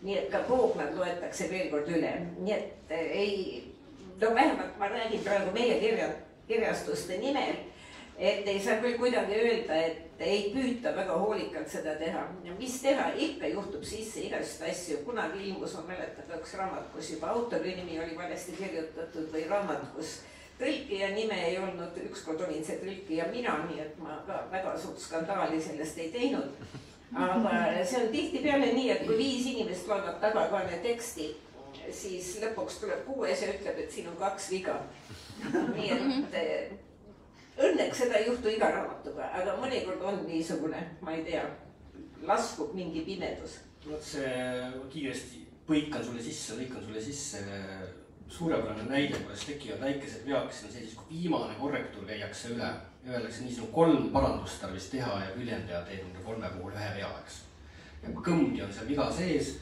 Nii et ka poognad loetakse veel kord üle. Nii et vähemalt ma räägin praegu meie kirjastuste nimel, et ei saa küll kuidagi öelda, et ei püüta väga hoolikalt seda teha. Ja mis teha? Ikka juhtub sisse igast asju. Kunagi ilmus, ma mäletan, üks raamat, kus juba autori nimi oli valesti kirjutatud või raamat, kus tõlkija nime ei olnud. Ükskord olin see tõlkija mina, nii et ma ka väga suurt skandaali sellest ei teinud. Aga see on tihtipeale nii, et kui 5 inimest loevad tagakaane teksti, siis lõpuks tuleb 6 ja ütleb, et siin on 2 viga. Nii et õnneks seda ei juhtu iga raamatuga, aga mõnikord on niisugune, ma ei tea, laskub mingi pimedus.
See kiiresti põikan sulle sisse suurepärane näide, kuidas tekivad väikesed veakesed, on see siis, kui viimane korrektuur käiakse üle ja öeldakse nii, 3 parandust tarvis teha ja küljendaja teeb 3 puhul 1 vea, eks. Ja kõmdi on seal viga sees,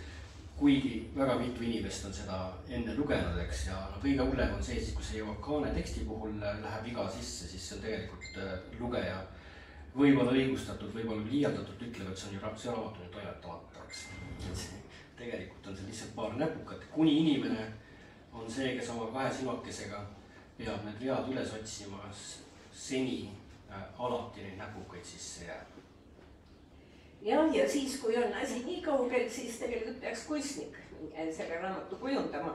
kuigi väga mitu inimest on seda enne lugenud, eks, ja kõige hullem on see, kui see jõuab kaane teksti puhul, läheb viga sisse, siis see on tegelikult lugeja võib-olla õigustatud, võib-olla liialdatud, ütleb, et see raamat on toimetamata, eks. Tegelikult on see lihtsalt paar näpukat, kuni inimene on see, kes oma 2 silmakesega peab need vead üles otsima, seni alati neid näpukaid sisse jääb.
Ja siis, kui on asi nii kaugel, siis tegelikult peaks kunstnik selle raamatu kujundama.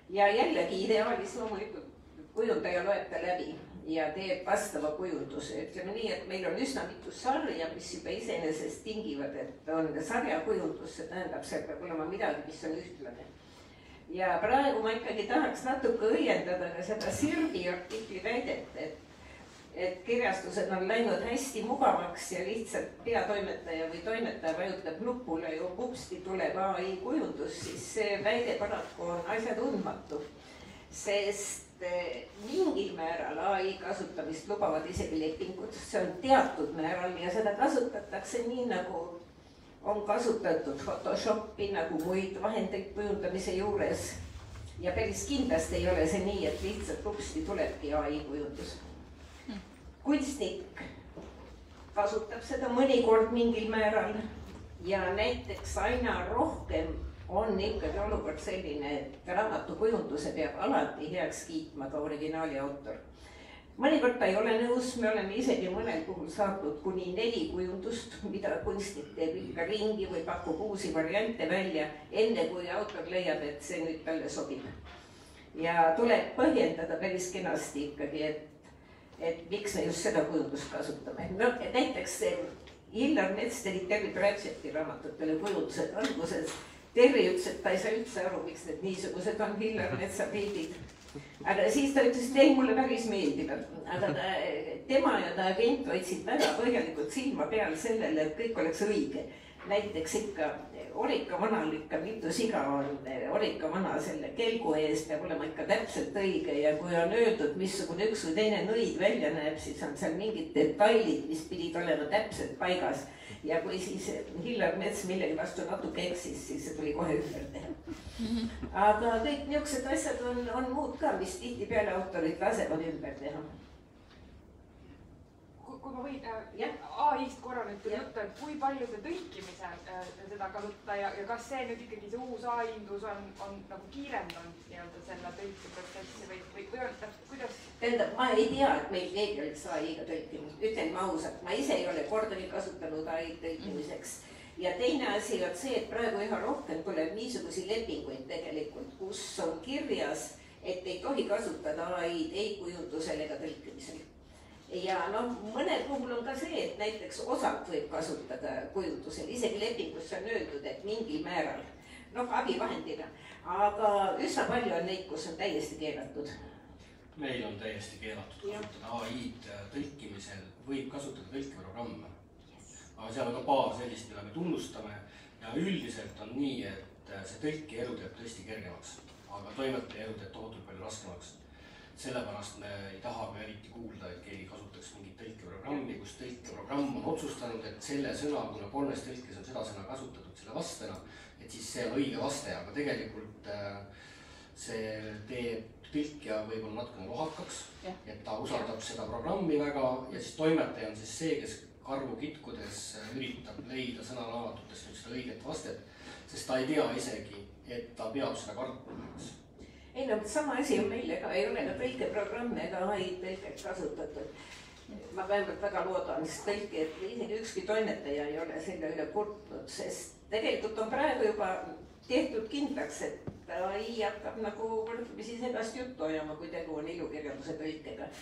Ja jällegi ideaalis loomulikult kujundaja loeb ta läbi ja teeb vastava kujunduse. Ütleme nii, et meil on üsna mitu sarja, mis juba iseenesest tingivad, et on sarjakujundus, see tähendab, see peab olema midagi, mis on ühtlane. ja praegu ma ikkagi tahaks natuke õiendada ka seda Sirbi artikli väidet, et kirjastused on läinud hästi mugavaks ja lihtsalt peatoimetaja või toimetaja vajutab nupule ja pupsti tuleb AI kujundus, siis see väide paraku on asjatundmatu, sest mingil määral AI kasutamist lubavad isegi lepingud, see on teatud määral ja seda kasutatakse nii, nagu on kasutatud Photoshopi nagu muid vahendeid kujundamise juures. Ja päris kindlasti ei ole see nii, et lihtsalt pupsti tulebki AI kujundus. Kunstnik kasutab seda mõnikord mingil määral ja näiteks aina rohkem on ikkagi olukord selline, et raamatukujunduse peab alati heaks kiitma ka originaali autor. Mõnikord ta ei ole nõus, me oleme isegi mõnel puhul saatnud kuni 4 kujundust, mida kunstnik teeb ikka ringi või pakub uusi variante välja, enne kui autor leiab, et see nüüd talle sobib. Ja tuleb põhjendada päris kenasti ikkagi, et miks me just seda kujundust kasutame. No, näiteks Hillar Mets tegi Terry Pratchetti raamatutele kujundused alguses. Terry ütles, et ta ei saa üldse aru, miks need niisugused on Hillar Metsa pildid. Aga siis ta ütles, et ei, mulle päris meeldivad. Aga tema ja ta agent hoidsid väga põhjalikult silma peal sellele, et kõik oleks õige. Näiteks ikka Orika vanal ikka mitu siga on, Orika vana selle kelgu ees peab olema ikka täpselt õige ja kui on öeldud, missugune üks või teine nõid välja näeb, siis on seal mingid detailid, mis pidid olema täpselt paigas. Ja kui siis Hillar Mets millegi vastu natuke eksis, siis see tuli kohe ümber teha. Aga kõik niisugused asjad on muud ka, mis tihtipeale autorid lasevad ümber teha.
Kui ma võin AI-st korra nüüd tuli juttu, et kui palju te tõlkimisel seda kasutada ja kas see nüüd ikkagi see uus AI-indus on nagu kiirendanud nii-öelda selle tõlkiprotsessi või on täpselt kuidas?
Tähendab, ma ei tea, et meil keegi oleks AI-ga tõlkinud. Ütlen ma ausalt, ma ise ei ole kordagi kasutanud AI tõlkimiseks. Ja teine asi on see, et praegu üha rohkem tuleb niisugusi lepinguid tegelikult, kus on kirjas, et ei tohi kasutada AI-d ei kujundusel ega tõlkimisel. Ja mõnel puhul on ka see, et näiteks osalt võib kasutada kujundusel, isegi lepingus on öeldud, et mingil määral, abivahendina, aga üsna palju on neid, kus on täiesti keelatud.
Meil on täiesti keelatud kasutada AI-d tõlkimisel, võib kasutada tõlkeprogramme. Aga seal on ka paar sellist, mida me tunnustame ja üldiselt on nii, et see tõlki elu teeb tõesti kergemaks, aga toimetaja elu teeb tohutult palju raskemaks. Sellepärast me ei taha ka eriti kuulda, et keegi kasutaks mingit tõlkeprogrammi, kus tõlkeprogramm on otsustanud, et selle sõna, kuna 3 tõlkes on seda sõna kasutatud selle vastena, et siis see on õige vaste, aga tegelikult see teeb tõlkija võib-olla natukene lohakaks, et ta usaldab seda programmi väga ja siis toimetaja on siis see, kes karvu kitkudes üritab leida sõnaraamatutest nüüd seda õiget vastet, sest ta ei tea isegi, et ta peab seda kartma.
Ei, sama asi on meil, ega ei ole ka tõlkeprogramme ega AI-tõlket kasutatud. Ma vähemalt väga loodan, sest tõlki, et isegi ükski toimetaja ei ole selle üle kurtnud, sest tegelikult on praegu juba tehtud kindlaks, et AI hakkab nagu võrdlemisi segast juttu ajama, kui tegu on ilukirjanduse tõlkega.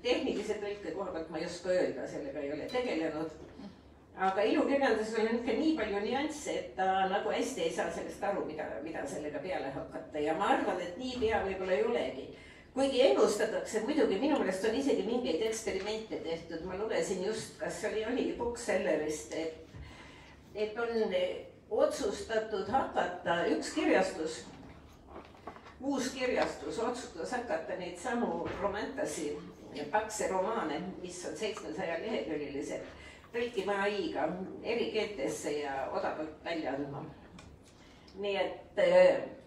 Tehnilise tõlke koha pealt ma ei oska öelda, sellega ei ole tegelenud. Aga ilukirjanduses on ikka nii palju nüansse, et ta nagu hästi ei saa sellest aru, mida sellega peale hakata. Ja ma arvan, et nii pea võib-olla ei olegi. Kuigi ennustatakse, muidugi minu meelest on isegi mingeid eksperimente tehtud. Ma lugesin just, kas oligi Booksellerist, et on otsustatud hakata üks kirjastus, uus kirjastus otsustas hakata neid samu romantasi, pakse romaane, mis on 700 leheküljelised, tõlkima AI-ga eri keeltesse ja odavalt välja andma. Nii et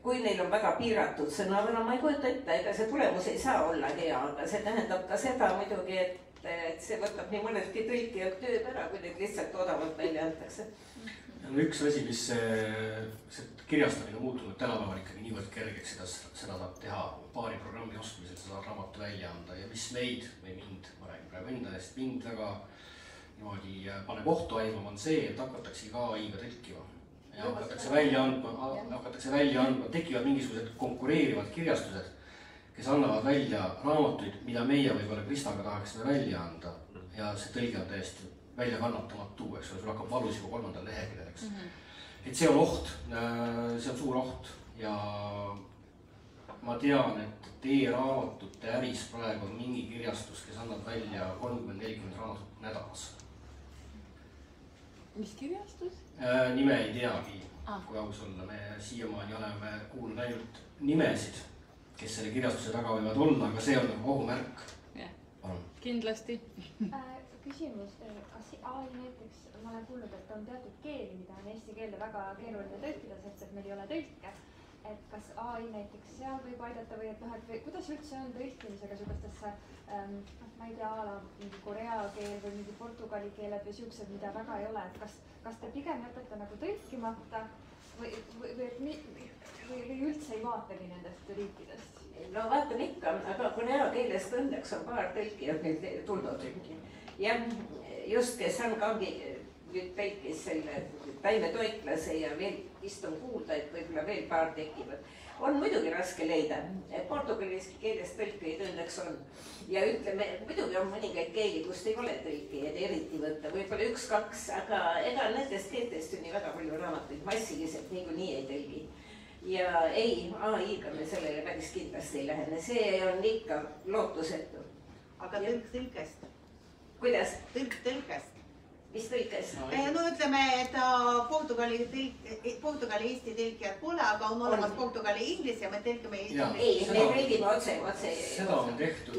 kui neil on väga piiratud sõnavara, ma ei kujuta ette, ega see tulemus ei saa olla hea, aga see tähendab ka seda muidugi, et see võtab nii mõnedki tõlkijad tööd ära, kui neid lihtsalt odavalt välja antakse.
Üks asi, mis see kirjastamine on muutunud tänapäeval ikkagi niivõrd kergeks, seda saab teha paari programmi oskamisel, seda raamatu välja anda ja mis meid või mind, ma räägin praegu enda eest, mind väga niimoodi paneb ohtu aimama on see, et hakatakse ka AI-ga tõlkima ja hakatakse välja andma, tekivad mingisugused konkureerivad kirjastused, kes annavad välja raamatuid, mida meie võib-olla Kristaga tahaksime välja anda ja see tõlge on täiesti välja kannatamatu, eks ole, sul hakkab valus juba 3. leheküljel, eks. Et see on oht, see on suur oht ja ma tean, et e-raamatute äris praegu on mingi kirjastus, kes annab välja 30-40 raamatut nädalas.
Mis kirjastus?
Nime ei teagi, kui aus olla. Me siiamaani oleme kuulnud ainult nimesid, kes selle kirjastuse taga võivad olla, aga see on nagu ohumärk.
Kindlasti.
Küsimus, kas AI näiteks, ma olen kuulnud, et on teatud keeli, mida on eesti keelde väga keeruline tõlkida, sest et meil ei ole tõlke. Et kas AI näiteks seal võib aidata või et noh, et kuidas üldse on tõlkimisega sugustesse, ma ei tea, mingi korea keel või mingi portugali keeled või siuksed, mida väga ei ole, et kas te pigem jätate nagu tõlkimata või üldse ei vaatagi nendest riikidest?
No vaatan ikka, aga korea keelest õnneks on paar tõlkijat nüüd tulnud. Jah, just kes Han Kangi nüüd tõlkis selle taimetoitlase ja veel vist on kuulda, et võib-olla veel paar tekivad. On muidugi raske leida. Portugali keelest tõlkijaid õnneks on. Ja ütleme, muidugi on mõningaid keeli, kust ei ole tõlkijaid eriti võtta. Võib-olla 1-2, aga ega nendest keeltest on nii väga palju raamatuid massiliselt niikuinii ei tõlgi. Ja ei, AI-ga me sellele päris kindlasti ei lähene. See on ikka lootusetu.
Aga tõlkest?
Kuidas?
Tõlkest?
Mis tõlkes?
No ütleme, et Portugali Eesti tõlkijad pole, aga on olemas Portugali inglise ja me tõlkime
Eesti. Ei, me tõlgime otse.
Seda on tehtud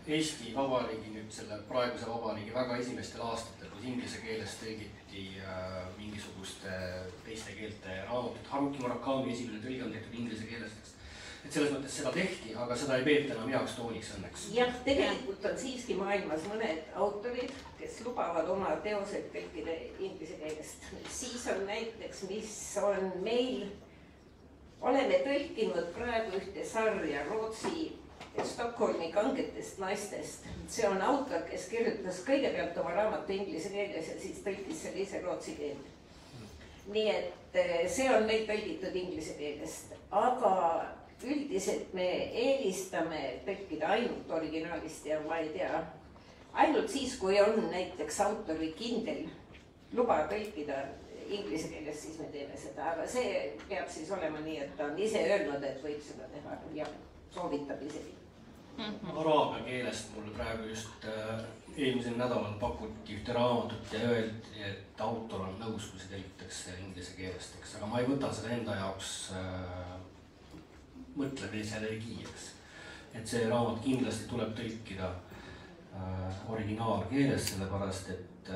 Eesti Vabariigi nüüd selle praeguse vabariigi väga esimestel aastatel, kus inglise keeles tõlgiti mingisuguste teiste keelte raamatut. Haruki Murakami esimene tõlge on tehtud inglise keelest. Et selles mõttes seda tehti, aga seda ei peeta enam heaks tooniks õnneks.
Jah, tegelikult on siiski maailmas mõned autorid, kes lubavad oma teosed tõlkida inglise keelest. Siis on näiteks, mis on meil, oleme tõlkinud praegu ühte sarja Rootsi Stockholmi kangetest naistest. See on autor, kes kirjutas kõigepealt oma raamatu inglise keeles ja siis tõlkis selle ise rootsi keelde. Nii et see on meil tõlgitud inglise keelest, aga üldiselt me eelistame tõlkida ainult originaalist ja ma ei tea, ainult siis, kui on näiteks autori kindel luba tõlkida inglise keeles, siis me teeme seda, aga see peab siis olema nii, et ta on ise öelnud, et võib seda teha ja soovitab isegi.
Araabia keelest mulle praegu just eelmisel nädalal pakuti ühte raamatut ja öeldi, et autor on nõus, kui see tõlgitakse inglise keelest, eks, aga ma ei võta seda enda jaoks mõtlemisele kiieks. Et see raamat kindlasti tuleb tõlkida originaalkeeles, sellepärast et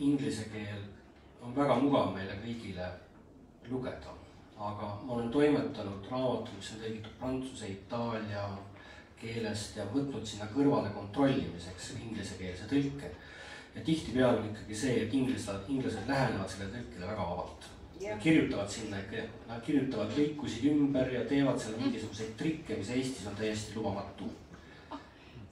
inglise keel on väga mugav meile kõigile lugeda. Aga ma olen toimetanud raamatu, mis on tõlgitud prantsuse, itaalia keelest ja võtnud sinna kõrvale kontrollimiseks inglisekeelse tõlke. Ja tihtipeale on ikkagi see, et inglased lähenevad selle tõlkele väga vabalt. Kirjutavad sinna ikka, nad kirjutavad lõikusid ümber ja teevad seal mingisuguseid trikke, mis Eestis on täiesti lubamatu.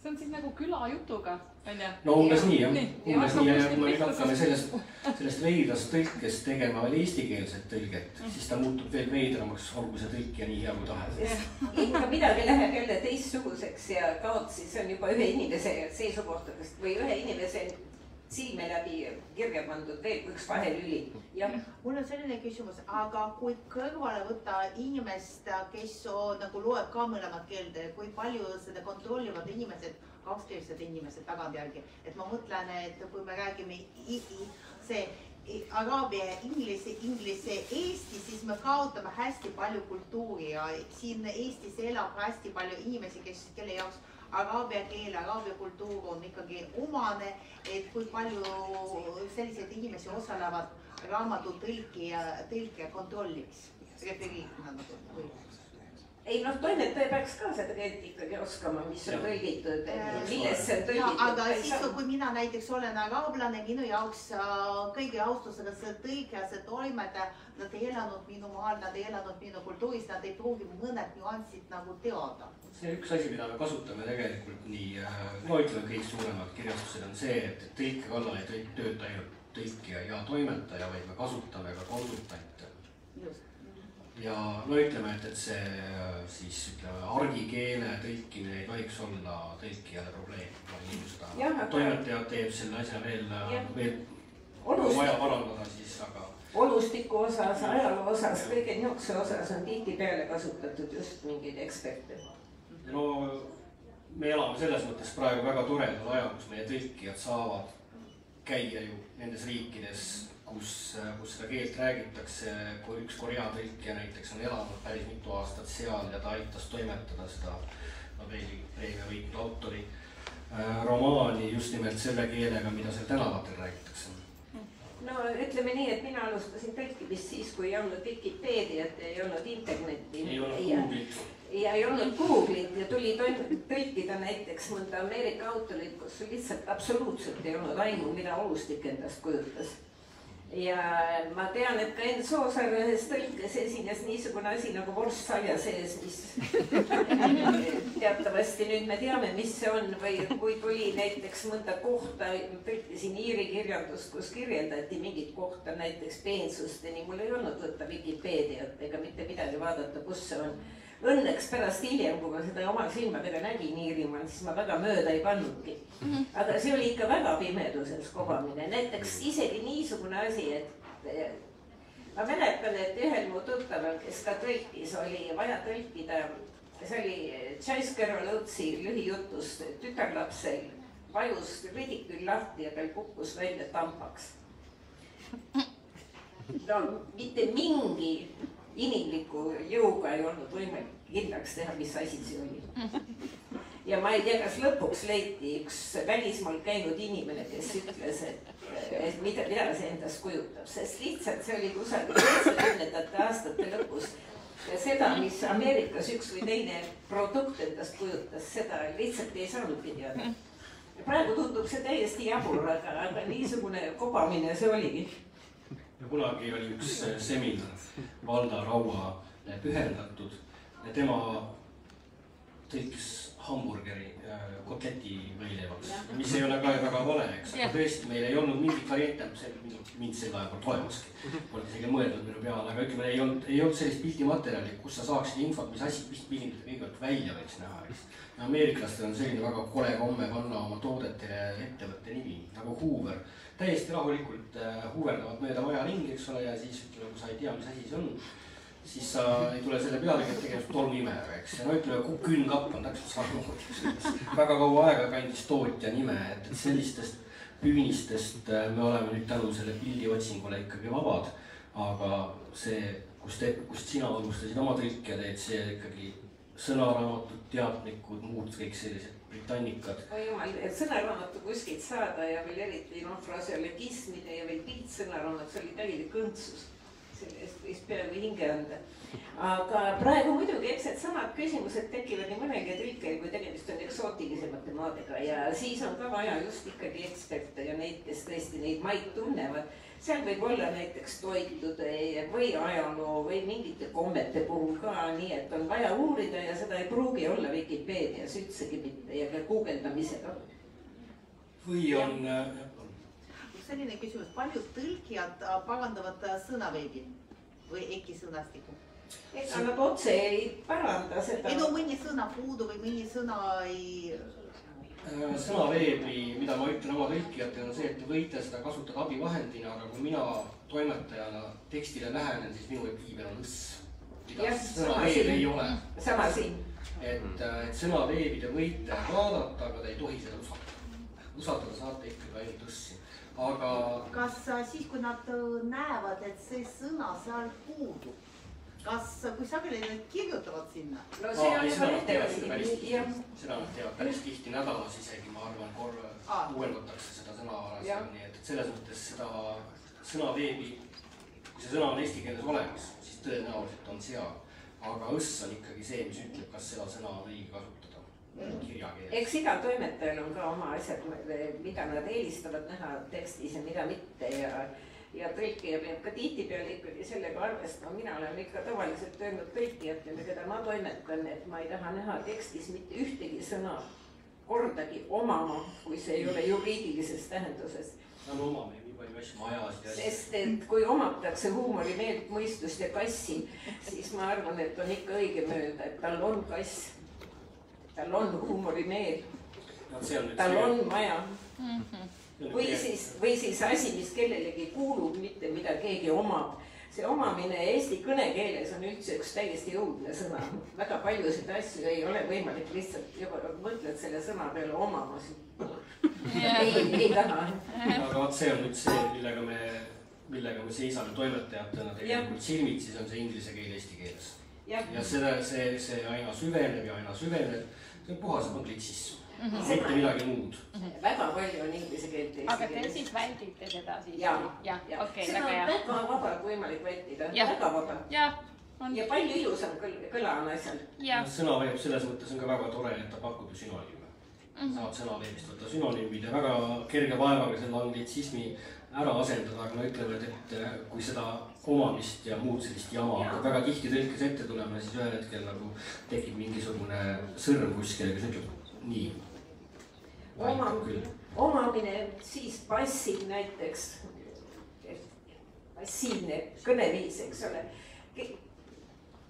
See on siis nagu külajutuga, on ja?
No umbes nii, jah. Umbes nii, ja kui me nüüd hakkame sellest veidrast tõlkest tegema veel eestikeelset tõlget, siis ta muutub veel veidramaks, olgu see tõlkija nii hea kui tahes.
Ikka midagi läheb jälle teistsuguseks ja kaotsi, see on juba ühe inimese seisukohtadest või ühe inimese silme läbi kirja pandud veel üks vahelüli.
Mul on selline küsimus, aga kui kõrvale võtta inimest, kes nagu loeb ka mõlemad keelde, kui palju seda kontrollivad inimesed, kakskeelsed inimesed tagantjärgi, et ma mõtlen, et kui me räägime see araabia ja inglise Eesti, siis me kaotame hästi palju kultuuri ja siin Eestis elab hästi palju inimesi, kelle jaoks araabia keel, araabia kultuur on ikkagi omane, et kui palju selliseid inimesi osalevad raamatu tõlki ja kontrolliks, referiitna nagu.
Ei noh, toimetaja peaks ka seda keelt ikkagi oskama, mis on tõlgitud, millest see on tõlgitud.
Aga siis, kui mina näiteks olen araablane, minu jaoks kõigi austusega see tõlge, see toimetaja, nad ei elanud minu maal, nad ei elanud minu kultuuris, nad ei pruugi mõned nüansid nagu teada.
See üks asi, mida me kasutame tegelikult nii, no ütleme kõik suuremad kirjastused on see, et tõlke kallal ei tööta ainult tõlkija ja toimetaja, vaid me kasutame ka konsultante. Ja no ütleme, et see siis ütleme, argikeele tõlkimine ei tohiks olla tõlkijale probleem. Toimetaja teeb selle asja veel vaja parandada siis, aga
olustiku osas, ajaloo osas, kõige niisuguse osas on tihtipeale kasutatud just mingeid eksperte.
No me elame selles mõttes praegu väga toredal ajal, kus meie tõlkijad saavad käia ju nendes riikides, kus seda keelt räägitakse. Kui üks Korea tõlkija näiteks on elanud päris mitu aastat seal ja ta aitas toimetada seda Nobeli preemia võitnud autori romaani just nimelt selle keelega, mida seal tänavatel räägitakse.
No ütleme nii, et mina alustasin tõlkimist siis, kui ei olnud Wikipeediat ja ei olnud internetti.
Ei olnud Google'it.
Ja ei olnud Google'it ja tuli tõlkida näiteks mõnda Ameerika autorit, kus lihtsalt absoluutselt ei olnud aimu, mida olustik endast kujutas. Ja ma tean, et ka Enn Soosaare ühes tõlkes esines niisugune asi nagu vorst salja sees, mis teatavasti nüüd me teame, mis see on, või kui tuli näiteks mõnda kohta, tõlkisin iiri kirjandust, kus kirjeldati mingit kohta, näiteks peensusteni, mul ei olnud võtta Wikipeediat ega mitte midagi vaadata, kus see on. Õnneks pärast hiljem, kui ma seda oma silmadega nägin Iirimaal, siis ma väga mööda ei pannudki. Aga see oli ikka väga pimeduses kobamine. Näiteks isegi niisugune asi, et ma mäletan, et ühel mu tuttaval, kes ka tõlkis, oli vaja tõlkida, see oli Joyce Carol Oatesi lühijutus, tütarlapsel vajus ridikül lahti ja tal kukkus välja tambaks. No mitte mingi inimliku jõuga ei olnud võimalik kindlaks teha, mis asi see oli. Ja ma ei tea, kas lõpuks leiti üks välismaal käinud inimene, kes ütles, et mida see endast kujutab, sest lihtsalt see oli kusagil 70. aastate lõpus. Ja seda, mis Ameerikas üks või teine produkt endast kujutas, seda lihtsalt ei saanudki teada. Ja praegu tundub see täiesti jabur, aga niisugune kobamine see oligi.
Ja kunagi oli üks seminar Valda Rauale pühendatud ja tema tõlkis hamburgeri kotleti võileivaks, mis ei ole ka väga vale, eks. Aga tõesti, meil ei olnud mingit variante, mind sel ajal poolt olemuski. Polnud isegi mõeldud minu peale, aga ütleme, ei olnud sellist pildimaterjali, kus sa saaksid infot, mis asi pildida kõigepealt välja võiks näha, eks. Ameeriklastel on selline väga kole komme panna oma toodetele ettevõtte nimi, nagu Hoover. Täiesti rahulikult huuverdavad mööda maja ringi, eks ole, ja siis ütleme, kui sa ei tea, mis asi see on, siis sa ei tule selle pealegi, et tegelikult tolmuimeja, eks. Ja no ütleme, küünkapp on täpselt samamoodi. Väga kaua aega kandis tootja nime, et sellistest püünistest me oleme nüüd tänu selle pildi otsingule ikkagi vabad, aga see, kust sina alustasid oma tõlkjateed, see ikkagi sõnaraamatud, teadnikud, muud kõik sellised britannikad.
Oi jumal, et sõnaraamatu kuskilt saada ja veel eriti fraseologismide ja veel pildsõnaraamat, see oli täielik õndsus. Selle eest võis peaaegu hinge anda. Aga praegu muidugi, eks et samad küsimused tekivad nii mõnegi tõlkel, kui tegemist on eksootilisemate maadega ja siis on ka vaja just ikkagi eksperte ja neid, kes tõesti neid maid tunnevad. Seal võib olla näiteks toitude või ajaloo või mingite kommete puhul ka nii, et on vaja uurida ja seda ei pruugi olla Wikipedias üldsegi mitte ja ka guugeldamisega.
Või on...
Selline küsimus, paljud tõlkijad parandavad sõnaveebi või EKI sõnastiku?
Ega nad otse ei paranda seda.
Ei no mõni sõna puudu või mõni sõna ei...
Sõnaveebi, mida ma ütlen oma tõlkijatele, on see, et te võite seda kasutada abivahendina, aga kui mina toimetajana tekstile lähenen, siis minu piibel on õss. Sõnaveeb ei ole.
Sama siin.
Et sõnaveebi te võite vaadata, aga te ei tohi seda usaldada. Usaldada saate ikkagi ainult õssi. Aga...
Kas siis, kui nad näevad, et see sõna seal puudub, kas, kui sageli need kirjutavad sinna?
No see on juba
nüüd teosi. Seda nad teevad päris tihti nädalas isegi, ma arvan, uuendatakse seda sõnavaras. Nii et selles mõttes seda sõnaveebi, kui see sõna on eesti keeles olemas, siis tõenäoliselt on seal. Aga õss on ikkagi see, mis ütleb, kas seda sõna on õige kasutada.
Eks iga toimetajal on ka oma asjad, mida nad eelistavad näha tekstis ja mida mitte ja tõlkija peab ka tihtipeale ikkagi sellega arvestama. Mina olen ikka tavaliselt öelnud tõlkijatele, keda ma toimetan, et ma ei taha näha tekstis mitte ühtegi sõna kordagi omama, kui see ei ole juriidilises tähenduses.
No omame nii palju asju majas.
Sest et kui omatakse huumori meelt, mõistust ja kassi, siis ma arvan, et on ikka õige mööda, et tal on kass. Tal on huumorimeel, tal on maja. või siis asi, mis kellelegi kuulub, mitte mida keegi omab. See omamine eesti kõnekeeles on üldse üks täiesti õudne sõna. Väga paljusid asju ei ole võimalik lihtsalt, juba mõtled selle sõna peale omamas. Ei taha.
Aga vaat see on nüüd see, millega me seisame toimetajatena tegelikult silmitsi, see on see inglise keel eesti keeles. Ja see aina süveneb ja aina süveneb. See on puhas anglitsism. Mitte midagi muud.
Väga palju on inglise keelt eesti keeles.
Aga te siis väldite seda siis?
Jah. Seda on väga vabalt võimalik vältida. Väga vabalt. Ja palju ilusam kõla on asjal.
Sõnaveeb selles mõttes on ka väga tore, et ta pakub ju sünonüüme. Saad sõnaveebist võtta sünonüümid ja väga kerge vaevaga selle anglitsismi ära asendada, aga no ütleme, et kui seda omamist ja muud sellist jama hakkab väga tihti tõlkes ette tulema, siis ühel hetkel nagu tekib mingisugune sõrm kuskile, kes ütleb nii.
Omamine, siis passiv näiteks, passiivne kõneviis, eks ole.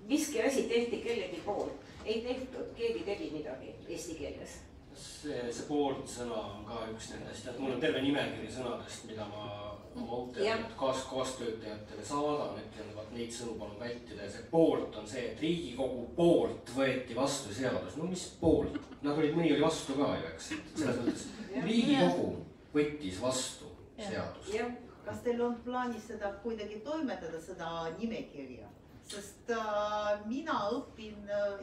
Miski asi tehti kellegi poolt, ei tehtud, keegi tegi midagi eesti keeles.
See poolt sõna on ka üks nendest, et mul on terve nimekiri sõnadest, mida ma kaastöötajatele saadan, ütlen, et neid sõnu palun vältida ja see poolt on see, et Riigikogu poolt võeti vastu seadus. No mis poolt? Mõni oli vastu ka ju, eks? Selles mõttes Riigikogu võttis vastu seadus.
Kas teil on plaanis seda kuidagi toimetada, seda nimekirja? Sest mina õpin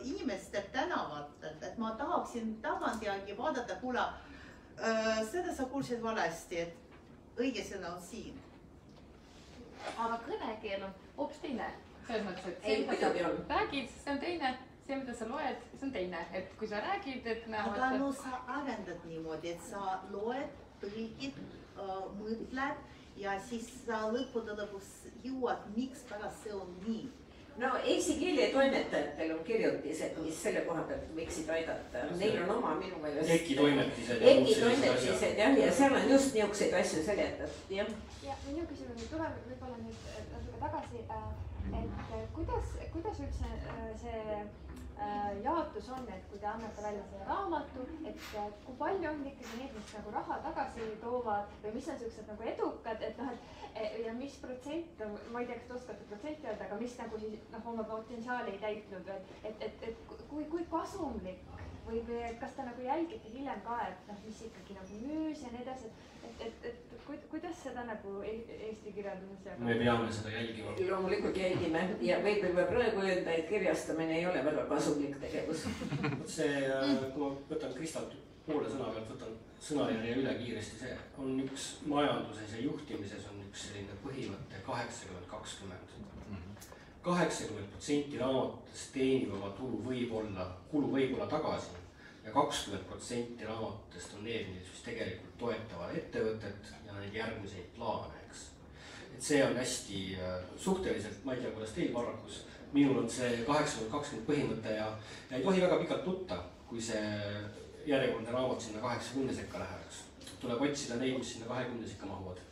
inimeste tänavatelt, et ma tahaksin tagantjärgi vaadata, kuule, seda sa kuulsid valesti, et õige sõna on siin.
Aga kõnekeel on hoopis teine. Selles mõttes, et
see, mida sa
räägid, see on teine. See, mida sa loed, see on teine. Et kui sa räägid, et
aga no sa arendad niimoodi, et sa loed, tõlgid, mõtled ja siis sa lõppude lõpus jõuad, miks pärast see on nii.
No eesti keele toimetajatel on kirjutised, mis selle koha pealt võiksid aidata. Neil on oma minu meelest.
Eki toimetised
ja seal on just niisuguseid asju seletatud.
Ja minu küsimus tuleb võib-olla nüüd natuke tagasi, et kuidas üldse see jaotus on, et kui te annate välja selle raamatu, et kui palju on ikkagi need, mis nagu raha tagasi toovad või mis on sellised nagu edukad, et noh, ja mis protsent, ma ei tea, kas te oskate protsenti öelda, aga mis nagu siis oma potentsiaali ei täitnud, et kui kasumlik või kas te nagu jälgite hiljem ka, et mis ikkagi nagu müüs ja nii edasi, et kuidas seda nagu eesti kirjanduses jagada?
Me peame seda jälgima.
Loomulikult jälgime ja võib juba praegu öelda, et kirjastamine ei ole väga kasumlik tegevus.
See, kui ma võtan Kristalt poole sõna pealt, võtan sõnajärje üle kiiresti, see on üks majanduses ja juhtimises on üks selline põhimõte 80-20. 80% raamatutest teenib oma kulu võib olla tagasi ja 20% raamatutest on need, mis tegelikult toetavad ettevõtet ja neid järgmiseid plaane, eks. Et see on hästi suhteliselt, ma ei tea, kuidas teil parakus, minul on see 80-20 põhimõte ja ei tohi väga pikalt tutta, kui see järjekordne raamat sinna 80 sekka läheks. Tuleb otsida neid, mis sinna 20 sekka mahuvad.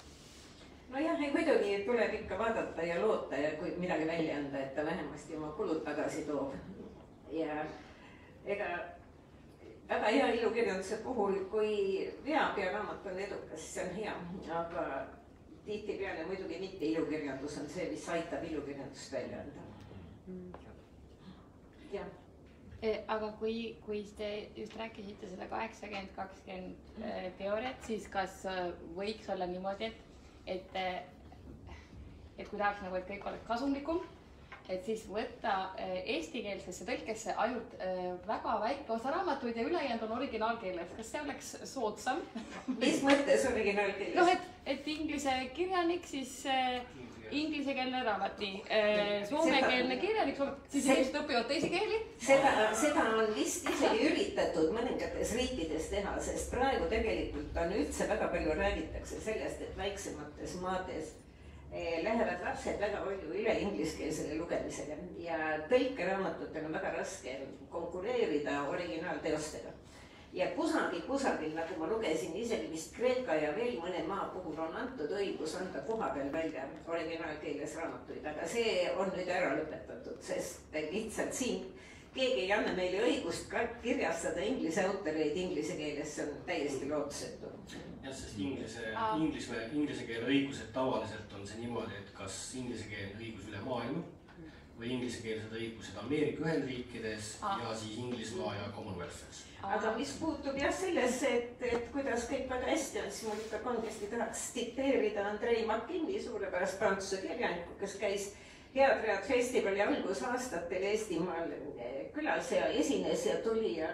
No jah, muidugi tuleb ikka vaadata ja loota ja kui midagi välja anda, et ta vähemasti oma kulud tagasi toob. Ja ega väga hea ilukirjanduse puhul, kui veab ja raamat on edukas, siis see on hea, aga tihtipeale muidugi mitte ilukirjandus on see, mis aitab ilukirjandust välja anda. Jah.
Aga kui te just rääkisite seda 80-20 teooriat, siis kas võiks olla niimoodi, et kui tahaks nagu, et kõik oleks kasumlikum, et siis võtta eestikeelsesse tõlkesse ainult väga väike osa raamatuid ja ülejäänud on originaalkeeles. Kas see oleks soodsam?
Mis mõttes originaalkeeles?
Noh, et inglise kirjanik, siis inglisekeelne raamat, soomekeelne kirjanik, siis inimesed õpivad teisi keeli?
Seda on vist isegi üritatud mõningates riikides teha, sest praegu tegelikult on üldse väga palju räägitakse sellest, et väiksemates maades lähevad lapsed väga palju üle ingliskeelsele lugemisele ja tõlkeraamatutega on väga raske konkureerida originaalteostega. Ja kusagil, nagu ma lugesin, isegi vist Kreeka ja veel mõne maa puhul on antud õigus anda koha peal välja originaalkeeles raamatuid, aga see on nüüd ära lõpetatud, sest lihtsalt siin keegi ei anna meile õigust kirjastada inglise autoreid inglise keeles, see on täiesti lootusetu.
jah, sest inglise keele õigused tavaliselt on see niimoodi, et kas inglise keele õigus üle maailma või inglisekeelsed õigused Ameerika Ühendriikides ja siis Inglismaa ja Commonwealthis.
aga mis puutub jah sellesse, et kuidas kõik väga hästi on, siis mul ikka kangesti tahaks tsiteerida Andrei Makini, suurepärast prantsuse kirjanikku, kes käis Head Read festivali algusaastatel Eestimaal külas ja esines ja tuli ja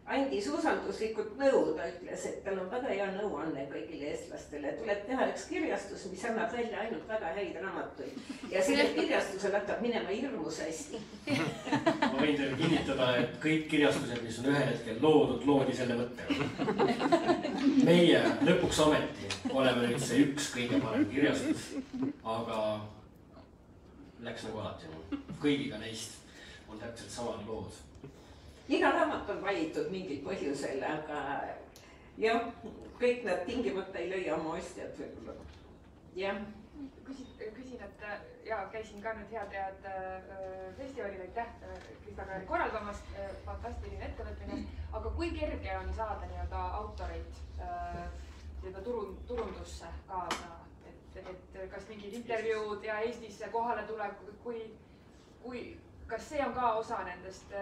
andis usalduslikult nõu, ta ütles, et tal on väga hea nõuanne kõigile eestlastele, tuleb teha üks kirjastus, mis annab välja ainult väga häid raamatuid ja sellel kirjastusel hakkab minema hirmus hästi.
Ma võin teile kinnitada, et kõik kirjastused, mis on ühel hetkel loodud, loodi selle mõttega. Meie lõpuks ometi oleme nüüd see üks kõige parem kirjastus, aga läks nagu alati. Kõigiga neist on täpselt samad lood.
Iga raamat on valitud mingil põhjusel, aga jah, kõik nad tingimata ei leia oma ostjad võib-olla. Jah.
Küsin, et ja käisin ka nüüd Head Read festivalil, aitäh Krista Kaari korraldamast, fantastiline ettevõtmine, aga kui kerge on saada nii-öelda autoreid turundusse kaasa, et kas mingid intervjuud ja Eestisse kohale tulek, kas see on ka osa nendest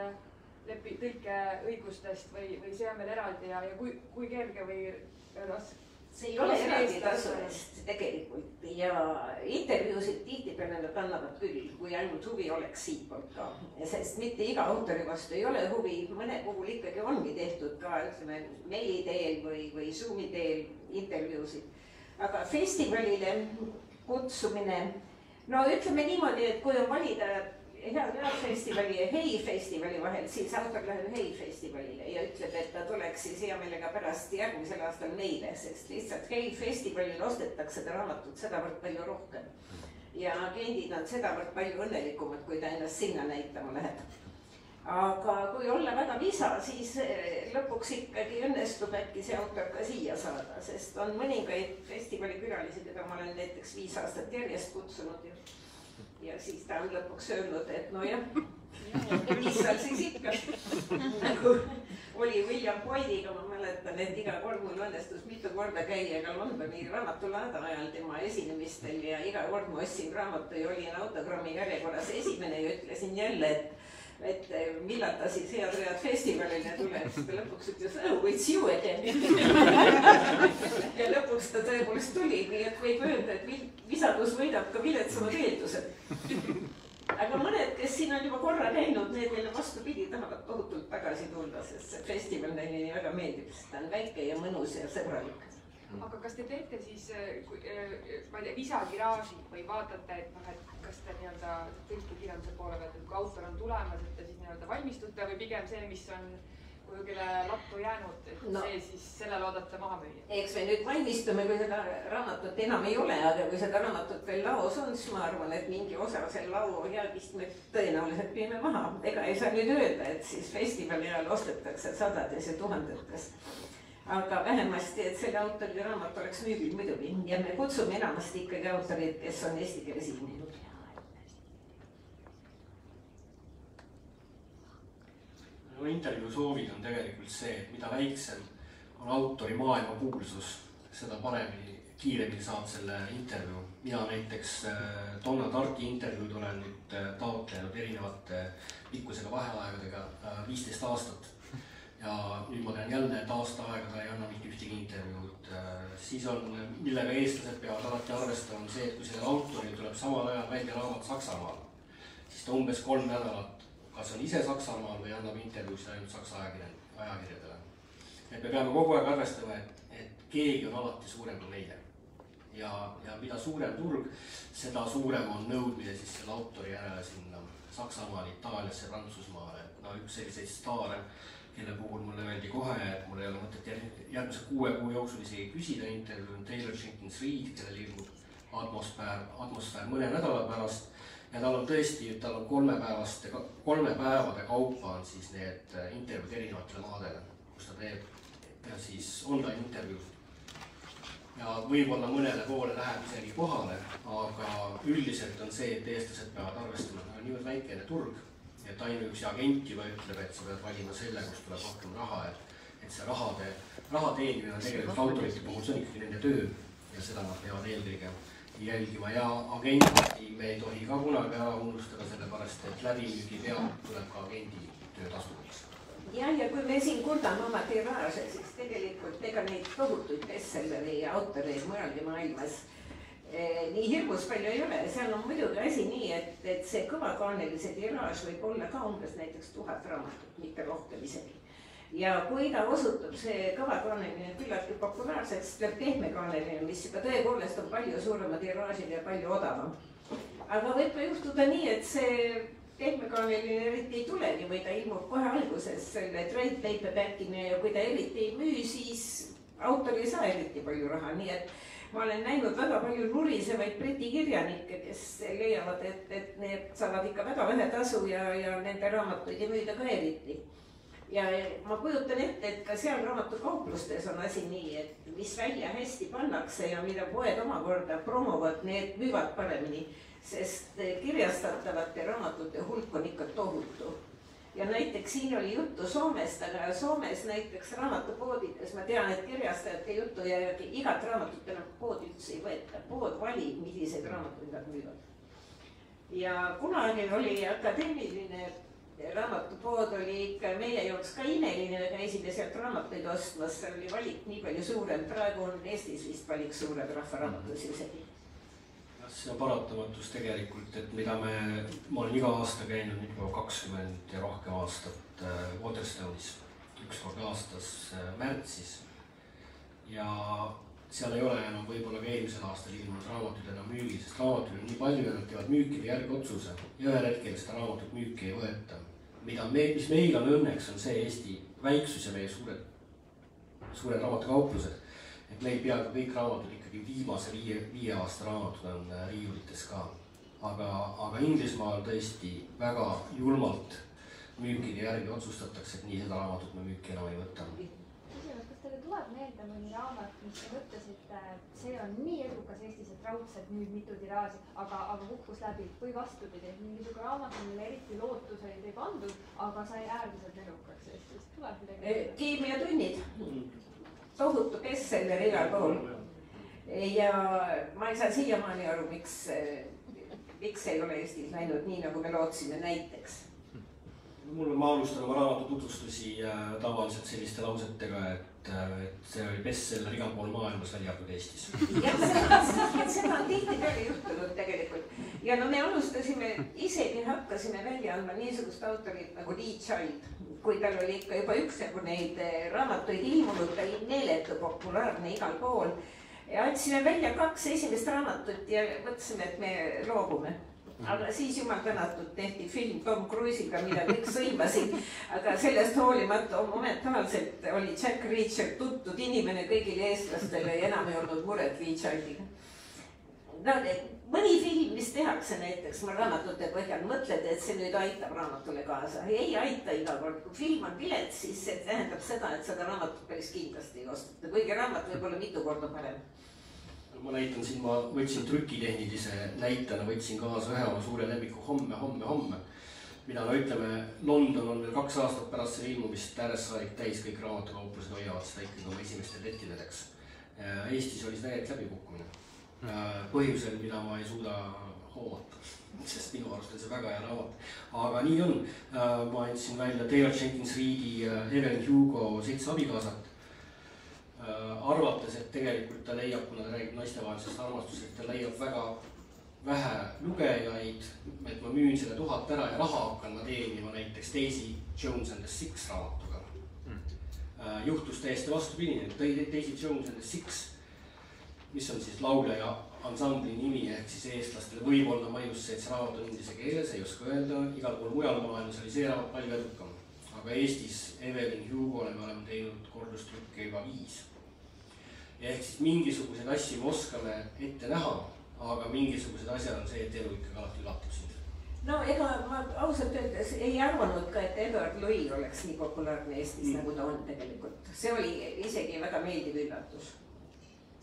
tõlkeõigustest või see on veel eraldi ja kui kerge või raske?
See ei ole eraldi tasulist tegelikult ja intervjuusid tihtipeale nad annavad küll, kui ainult huvi oleks siitpoolt ka. Sest mitte iga autori vastu ei ole huvi, mõne puhul ikkagi ongi tehtud ka ütleme meili teel või Zoomi teel intervjuusid. Aga festivalile kutsumine, no ütleme niimoodi, et kui on valida Head Read festivali ja Hei festivali vahel, siis autor läheb Hei festivalile ja ütleb, et ta tuleks siis hea meelega pärast järgmisel aastal meile, sest lihtsalt Hei festivalil ostetakse seda raamatut sedavõrd palju rohkem. Ja kliendid on sedavõrd palju õnnelikumad, kui ta ennast sinna näitama läheb. Aga kui olla väga visa, siis lõpuks ikkagi õnnestub äkki see autor ka siia saada, sest on mõningaid festivali külalisi, keda ma olen näiteks 5 aastat järjest kutsunud ja siis ta on lõpuks öelnud, et nojah, mis seal siis ikka. Nagu oli William Boydiga, ma mäletan, et iga kord mul õnnestus mitu korda käia ka Londoni raamatulaada ajal tema esinemistel ja iga kord ma ostsin raamatu ja olin autogrammi järjekorras esimene ja ütlesin jälle, et millal ta siis Head Read festivalile tuleb, siis ta lõpuks ütles, oh, it's you again. Ja lõpuks ta tõepoolest tuli, nii et võib öelda, et visadus võidab ka viletsamad eeldused. Aga mõned, kes siin on juba korra käinud, need jälle vastupidi tahavad tohutult tagasi tulla, sest see festival neile nii väga meeldib, sest ta on väike ja mõnus ja sõbralik.
Aga kas te teete siis, ma ei tea, visakiraaži või vaatate, et kas te nii-öelda tõlkekirjanduse poole pealt, et kui autor on tulemas, et te siis nii-öelda valmistute või pigem see, mis on kuhugile lattu jäänud, et see siis selle loodate maha müüa? Eks
me nüüd valmistume, kui seda raamatut enam ei ole, aga kui seda raamatut veel laos on, siis ma arvan, et mingi osa selle lao jäägist me tõenäoliselt püüme maha. Ega ei saa nüüd öelda, et siis festivali ajal ostetakse sadades ja tuhandetes. Aga vähemasti, et selle autori raamat oleks müübil muidugi ja me kutsume enamasti ikkagi autorid, kes on eesti keeles ilmunud.
No intervjuu soovid on tegelikult see, et mida väiksem on autori maailma kuulsus, seda paremini, kiiremini saab selle intervjuu. Mina näiteks Donna Tarki intervjuud olen nüüd taotlenud erinevate pikkusega vaheaegadega 15 aastat. Ja nüüd ma tean jälle, et aasta aega ta ei anna mitte ühtegi intervjuud. Siis on, millega eestlased peavad alati arvestama, on see, et kui selle autoril tuleb samal ajal välja raamat Saksamaal, siis ta umbes 3 nädalat kas on ise Saksamaal või annab intervjuusid ainult saksa ajakirjadele. Et me peame kogu aeg arvestama, et keegi on alati suurem kui meie. Ja mida suurem turg, seda suurem on nõudmine siis selle autori järele sinna Saksamaale, Itaaliasse, Prantsusmaale. No üks selliseid staare, kelle puhul mulle öeldi kohe, et mul ei ole mõtet järgmise 6 kuu jooksul isegi küsida intervjuu, on Taylor Jenkins Reid, kellel ilmub atmosfäär mõne nädala pärast. Ja tal on tõesti, tal on 3 päevade kaupa on siis need intervjuud erinevatele maadele, kus ta teeb ja siis online intervjuud. Ja võib-olla mõnele poole läheb isegi kohale, aga üldiselt on see, et eestlased peavad arvestama, et on niivõrd väikene turg et ainuüksi agent juba ütleb, et sa pead valima selle, kus tuleb rohkem raha, et see raha teenimine on tegelikult autorite puhul, see on ikkagi nende töö ja seda nad peavad eelkõige jälgima ja agenti me ei tohi ka kunagi ära unustada, sellepärast et läbimüügi pealt tuleb ka agendi töötasudeks.
ja kui me siin kurdame oma tiraaže, siis tegelikult ega neid tohutuid bestselleri autoreid mujalgi maailmas nii hirmus palju ei ole. Seal on muidugi asi nii, et see kõvakaanelise tiraaž võib olla ka umbes näiteks 1000 raamatut, mitte rohkem isegi. Ja kui ta osutub see kõvakaaneline küllaltki populaarseks, tuleb pehmekaaneline, mis juba tõepoolest on palju suurema tiraažil ja palju odavam. Aga võib ka juhtuda nii, et see pehmekaaneline eriti ei tulegi või ta ilmub kohe alguses selle trade paperback'ina ja kui ta eriti ei müü, siis autor ei saa eriti palju raha, nii et ma olen näinud väga palju nurisevaid briti kirjanikke, kes leiavad, et need saavad ikka väga vähe tasu ja nende raamatuid ei müüda ka eriti. Ja ma kujutan ette, et ka seal raamatukauplustes on asi nii, et mis välja hästi pannakse ja mida poed omakorda promovad, need müüvad paremini, sest kirjastatavate raamatute hulk on ikka tohutu. Ja näiteks siin oli juttu Soomest, aga Soomes näiteks raamatupoodides ma tean, et kirjastajate juttu ja igat raamatut enam pood üldse ei võeta. Pood valib, milliseid raamatuid nad müüvad. Ja kunagi oli akadeemiline raamatupood oli ikka meie jaoks ka imeline, me käisime sealt raamatuid ostmas, seal oli valik nii palju suurem, praegu on Eestis vist valik suurem rahvaraamatus isegi.
See on paratamatus tegelikult, et mida ma olen iga aasta käinud nüüd juba 20 ja rohkem aastat Waterstone'is, üks kord aastas märtsis. Ja seal ei ole enam võib-olla ka eelmisel aastal ilmunud raamatuid enam müügil, sest raamatuid on nii palju ja nad teevad müükide järgi otsuse. Ja ühel hetkel seda raamatut müüki ei võeta. Mis meil on õnneks, on see Eesti väiksus ja meie suured raamatukauplused. Et meil peaaegu kõik raamatud ikkagi viimase 5 aasta raamatud on riiulites ka. Aga Inglismaal tõesti väga julmalt müükide järgi otsustatakse, et nii seda raamatut me müüki enam ei võta.
Küsimus, kas teile tuleb meelde mõni raamat, mis te mõtlesite, see on nii edukas Eestis, et raudselt müüb mitu tiraaži, aga kukkus läbi või vastupidi, mingisugune raamat, mille eriti lootuseid ei pandud, aga sai äärmiselt edukaks Eestis. Tuleb midagi?
Keemiatunnid. Tohutu bestseller igal pool. Ja ma ei saa siiamaani aru, miks ei ole Eestis läinud nii, nagu me lootsime näiteks.
Ma alustan oma raamatu tutvustusi tavaliselt selliste lausetega, et see oli bestseller igal pool maailmas välja arvatud Eestis.
Jah, seda on tihti peale juhtunud tegelikult. Ja no me alustasime, isegi hakkasime välja andma niisugust autorit nagu Lee Child, kui tal oli ikka juba üksjagu neid raamatuid ilmunud, ta oli meeletu populaarne igal pool. Ja andsime välja 2 esimest raamatut ja mõtlesime, et me loobume. Aga siis jumal tänatud tehti film Tom Cruise'iga, mida kõik sõimasid, aga sellest hoolimata momentaalselt oli Jack Reacher tuntud inimene kõigile eestlastele ja enam ei olnud muret Lee Childiga. No, mõni film, mis tehakse näiteks ma raamatute põhjal, mõtled, et see nüüd aitab raamatule kaasa. Ei aita iga kord. Kui film on pilet, siis see tähendab seda, et seda raamatut päris kindlasti ei ostata. Kuigi raamat võib olla mitu korda parem.
Ma näitan siin, ma võtsin trükitehnilise näitena, võtsin kaasa ühe oma suure lemmiku Homme. Mida no ütleme, London on veel 2 aastat pärast selle ilmumist RS-saarik täis, kõik raamatukauplused hoiavad seda ikkagi oma esimestel lettideks. Eestis oli see täielik läbikukkumine. Põhjusel, mida ma ei suuda hoomata, sest minu arust on see väga hea raamat. Aga nii on, ma andsin välja Taylor Jenkins Reidi Evelyn Hugo 7 abikaasat. Arvates, et tegelikult ta leiab, kuna ta räägib naistevahelisest armastusest, ta leiab väga vähe lugejaid, et ma müün selle 1000 ära ja raha hakkan ma teenima näiteks Daisy Jones and the Six raamatuga. Juhtus täiesti vastupidi, Daisy Jones and the Six, mis on siis laulja ansambli nimi, ehk siis eestlastele võib-olla maius see, et see raamat on inglise keeles, ei oska öelda, igal pool mujal maailmas oli see raamat palju edukam. Aga Eestis Evelyn Hugole me oleme teinud kordustrükke juba 5. Ja ehk siis mingisuguseid asju me oskame ette näha, aga mingisugused asjad on see, et elu ikkagi alati üllatab sind.
No ega ma ausalt öeldes ei arvanud ka, et Edward Louis oleks nii populaarne Eestis, nagu ta on tegelikult. See oli isegi väga meeldiv üllatus,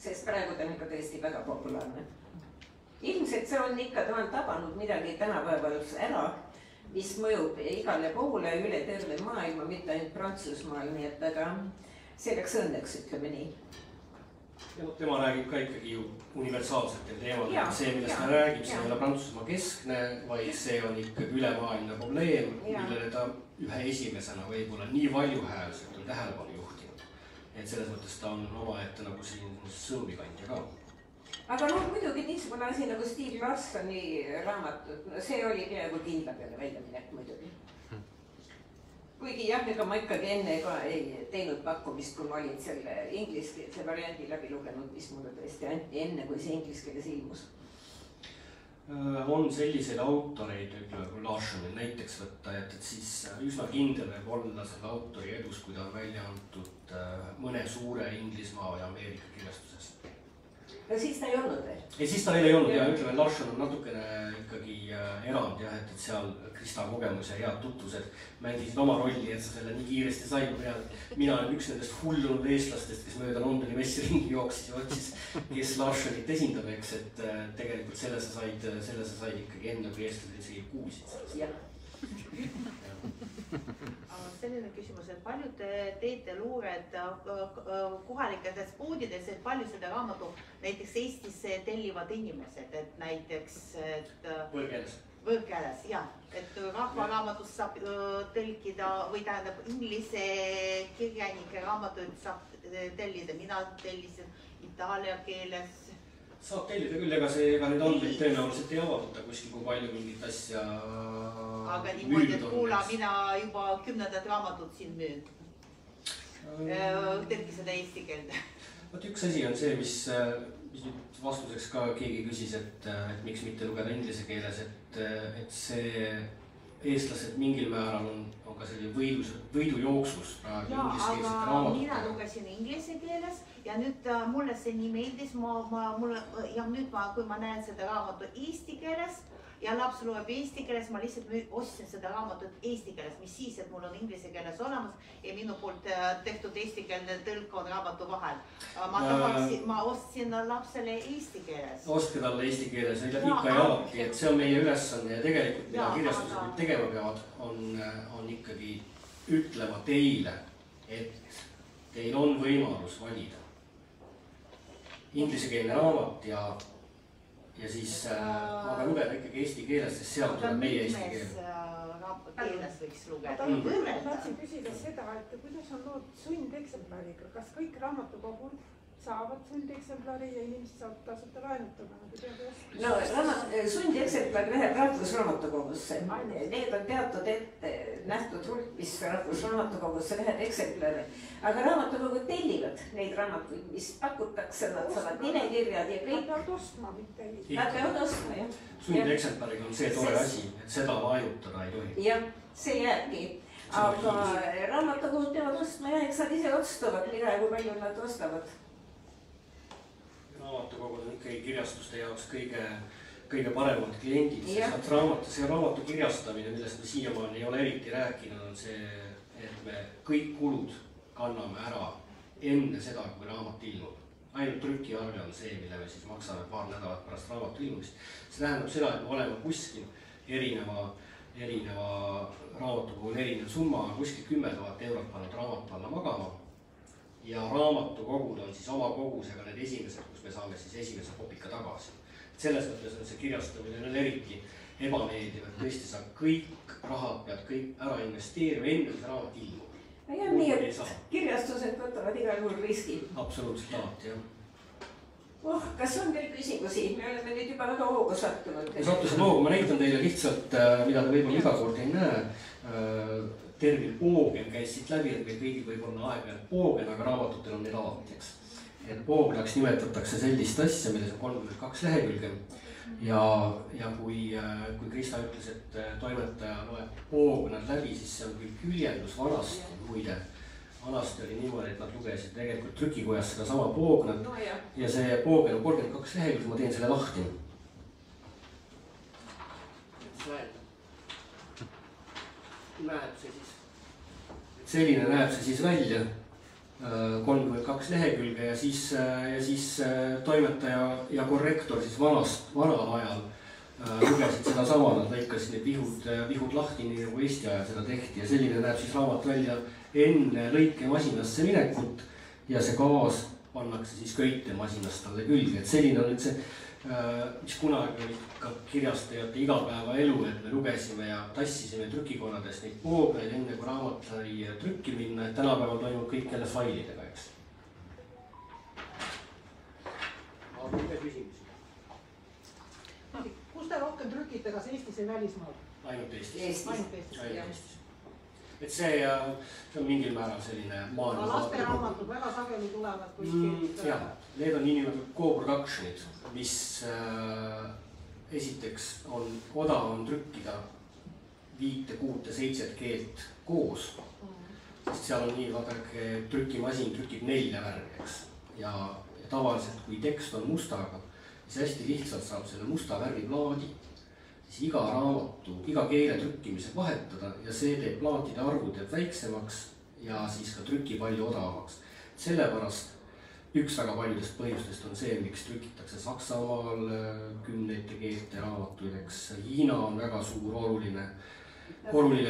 sest praegu ta on ikka tõesti väga populaarne. Ilmselt see on ikka, ta on tabanud midagi tänapäeval ära, mis mõjub igale poole üle terve maailma, mitte ainult Prantsusmaal, nii et aga see läks õnneks, ütleme nii.
Ja no, tema räägib ka ikkagi ju universaalsetel teemadel. See, millest ta räägib, see ei ole Prantsusmaa keskne, vaid see on ikkagi ülemaailmne probleem, millele ta ühe esimesena võib-olla nii valjuhäälselt on tähelepanu juhtinud. Et selles mõttes ta on omaette nagu siin sõnumikandja ka.
Aga no muidugi niisugune asi nagu Steve Larsoni raamatud, see oli peaaegu kindla peale väljaminek muidugi. Kuigi jah, ega ma ikkagi enne ka ei teinud pakkumist, kui ma olin selle ingliskeelse variandi läbi lugenud, mis mulle tõesti anti enne, kui see ingliskeeles ilmus.
On selliseid autoreid, ütleme kui Larsonil näiteks võtta, et siis üsna kindel võib olla selle autori edus, kui ta on välja antud mõne suure Inglismaa ja Ameerika kirjastuses.
Ja siis ta ei olnud veel?
Ei, siis ta veel ei olnud ja ütleme, Larson on natukene ikkagi erand jah, et seal Krista kogemus ja head tutvused mängisid oma rolli, et sa selle nii kiiresti said. Mina olen üks nendest hullunud eestlastest, kes mööda Londoni messi ringi jooksis ja otsis, kes Larsonit esindab, eks, et tegelikult selle sa said ikkagi enne, kui eestlased isegi kuulsid.
Jah.
Selline küsimus, et palju te teete luured kohalikes poodides, et palju seda raamatu näiteks Eestis tellivad inimesed, et näiteks võõrkeeles, jah, et rahvaraamatust saab tõlkida või tähendab inglise kirjanike raamatuid saab tellida, mina tellisin itaalia keeles.
Saab tellida küll, ega need andmeid tõenäoliselt ei avaldata kuskil, kui palju mingit asja
aga niimoodi, et kuula, mina juba 10. raamatut siin müün. Tõlki seda eesti keelde.
Võt üks asi on see, mis nüüd vastuseks ka keegi küsis, et miks mitte lugeda inglise keeles, et see eestlased mingil määral on ka selline võidujooksus praegu ingliskeelsete raamatutega.
Mina lugesin inglise keeles ja nüüd mulle see nii meeldis, ja nüüd kui ma näen seda raamatu eesti keeles ja laps loeb eesti keeles, ma lihtsalt ostsin seda raamatut eesti keeles, mis siis, et mul on inglise keeles olemas ja minu poolt tehtud eestikeelne tõlk on raamatu vahel. Ma ostsin lapsele eesti keeles.
Ostke talle eesti keeles, ikka ja alati, et see on meie ülesanne ja tegelikult mida kirjastused tegema peavad, on ikkagi ütlema teile, et teil on võimalus valida inglisekeelne raamat ja siis aga lugeda ikkagi eesti keeles, sest seal tuleb meie eesti keel.
Keeles võiks lugeda.
Ma tahtsin küsida seda, et kuidas on lood sundeksemplariga, kas kõik raamatukogud saavad sundeksemplari ja inimesed saavad tasuta laenutada?
No sundeksemplari läheb Rahvusraamatukogusse. Need on teatud ette nähtud hulk, mis Rahvusraamatukogusse läheb eksemplari. Aga raamatukogud tellivad neid raamatuid, mis pakutakse, nad saavad nimekirjad ja kõik.
Nad peavad ostma, mitte ei.
Nad peavad ostma, jah.
Sundeksemplariga on see tore asi, et seda laenutada ei tohi.
Jah, see jääbki. Aga raamatukogud peavad ostma ja eks nad ise otsustavad, mida ja kui palju nad ostavad.
Raamatukogud on ikkagi kirjastuste jaoks kõige paremad kliendid, sest see raamatu kirjastamine, millest me siiamaani ei ole eriti rääkinud, on see, et me kõik kulud kanname ära enne seda, kui raamat ilmub. Ainult trükiarve on see, mille me siis maksame paar nädalat pärast raamatu ilmumist. See tähendab seda, et me oleme kuskil erineva raamatukogu erinev summa, kuskil 10 000 eurot pannud raamatu alla magama. Ja raamatukogud on siis oma kogusega need esimesed, kus me saame siis esimese kopika tagasi. Selles mõttes on see kirjastamine on eriti ebameeldiv, et tõesti sa kõik rahad pead kõik ära investeerima enne, kui see raamat ilmub.
Ja nii, et kirjastused võtavad igal juhul riski.
Absoluutselt alati, jah.
Kas on teil küsimusi? Me oleme nüüd juba väga hoogu sattunud.
Sattusin hoogu, ma näitan teile lihtsalt, mida te võib-olla iga kord ei näe. Termin poogen käis siit läbi, et meil kõigil võib olla aeg-ajalt poogen, aga raamatutel on need alati, eks. Et poognaks nimetatakse sellist asja, milles on 32 lehekülge. Ja kui Krista ütles, et toimetaja loeb poognad läbi, siis see on küll küljendus vanasti, muide. Vanasti oli niimoodi, et nad lugesid tegelikult trükikojas seda sama poognat ja see poogen on 32 lehekülge, ma teen selle lahti. Näeb see siis. Selline näeb see siis välja, 32 lehekülge ja siis toimetaja ja korrektor siis vanal ajal lugesid seda sama, nad lõikasid need vihud lahti, nii nagu Eesti ajal seda tehti ja selline näeb siis raamat välja enne lõikemasinasse minekut ja see gaas pannakse siis köitemasinast talle külge, et selline on nüüd see, mis kunagi oli ka kirjastajate igapäevaelu, et me lugesime ja tassisime trükikonades neid poogneid enne kui raamat sai trükki minna, et tänapäeval toimub kõik jälle failidega, eks. On veel küsimusi?
Kus te rohkem trükite, kas Eestis või välismaal?
Ainult Eestis.
Ainult Eestis.
Et see on mingil määral selline
aga lasteraamatud väga sageli tulevad kuskilt.
Jah, need on niinimetatud co-production'id, mis esiteks on odavam trükkida 5, 6, 7 keelt koos, sest seal on nii, vaadake, trükimasin trükib 4 värvi, eks. Ja tavaliselt, kui tekst on mustaga, siis hästi lihtsalt saab selle musta värviplaadi, siis iga raamatu, iga keele trükkimise vahetada ja see teeb plaatide arvu teeb väiksemaks ja siis ka trüki palju odavamaks. Sellepärast üks väga paljudest põhjustest on see, miks trükitakse Saksamaal 10 keelte raamatuid, eks Hiina on väga suur, oluline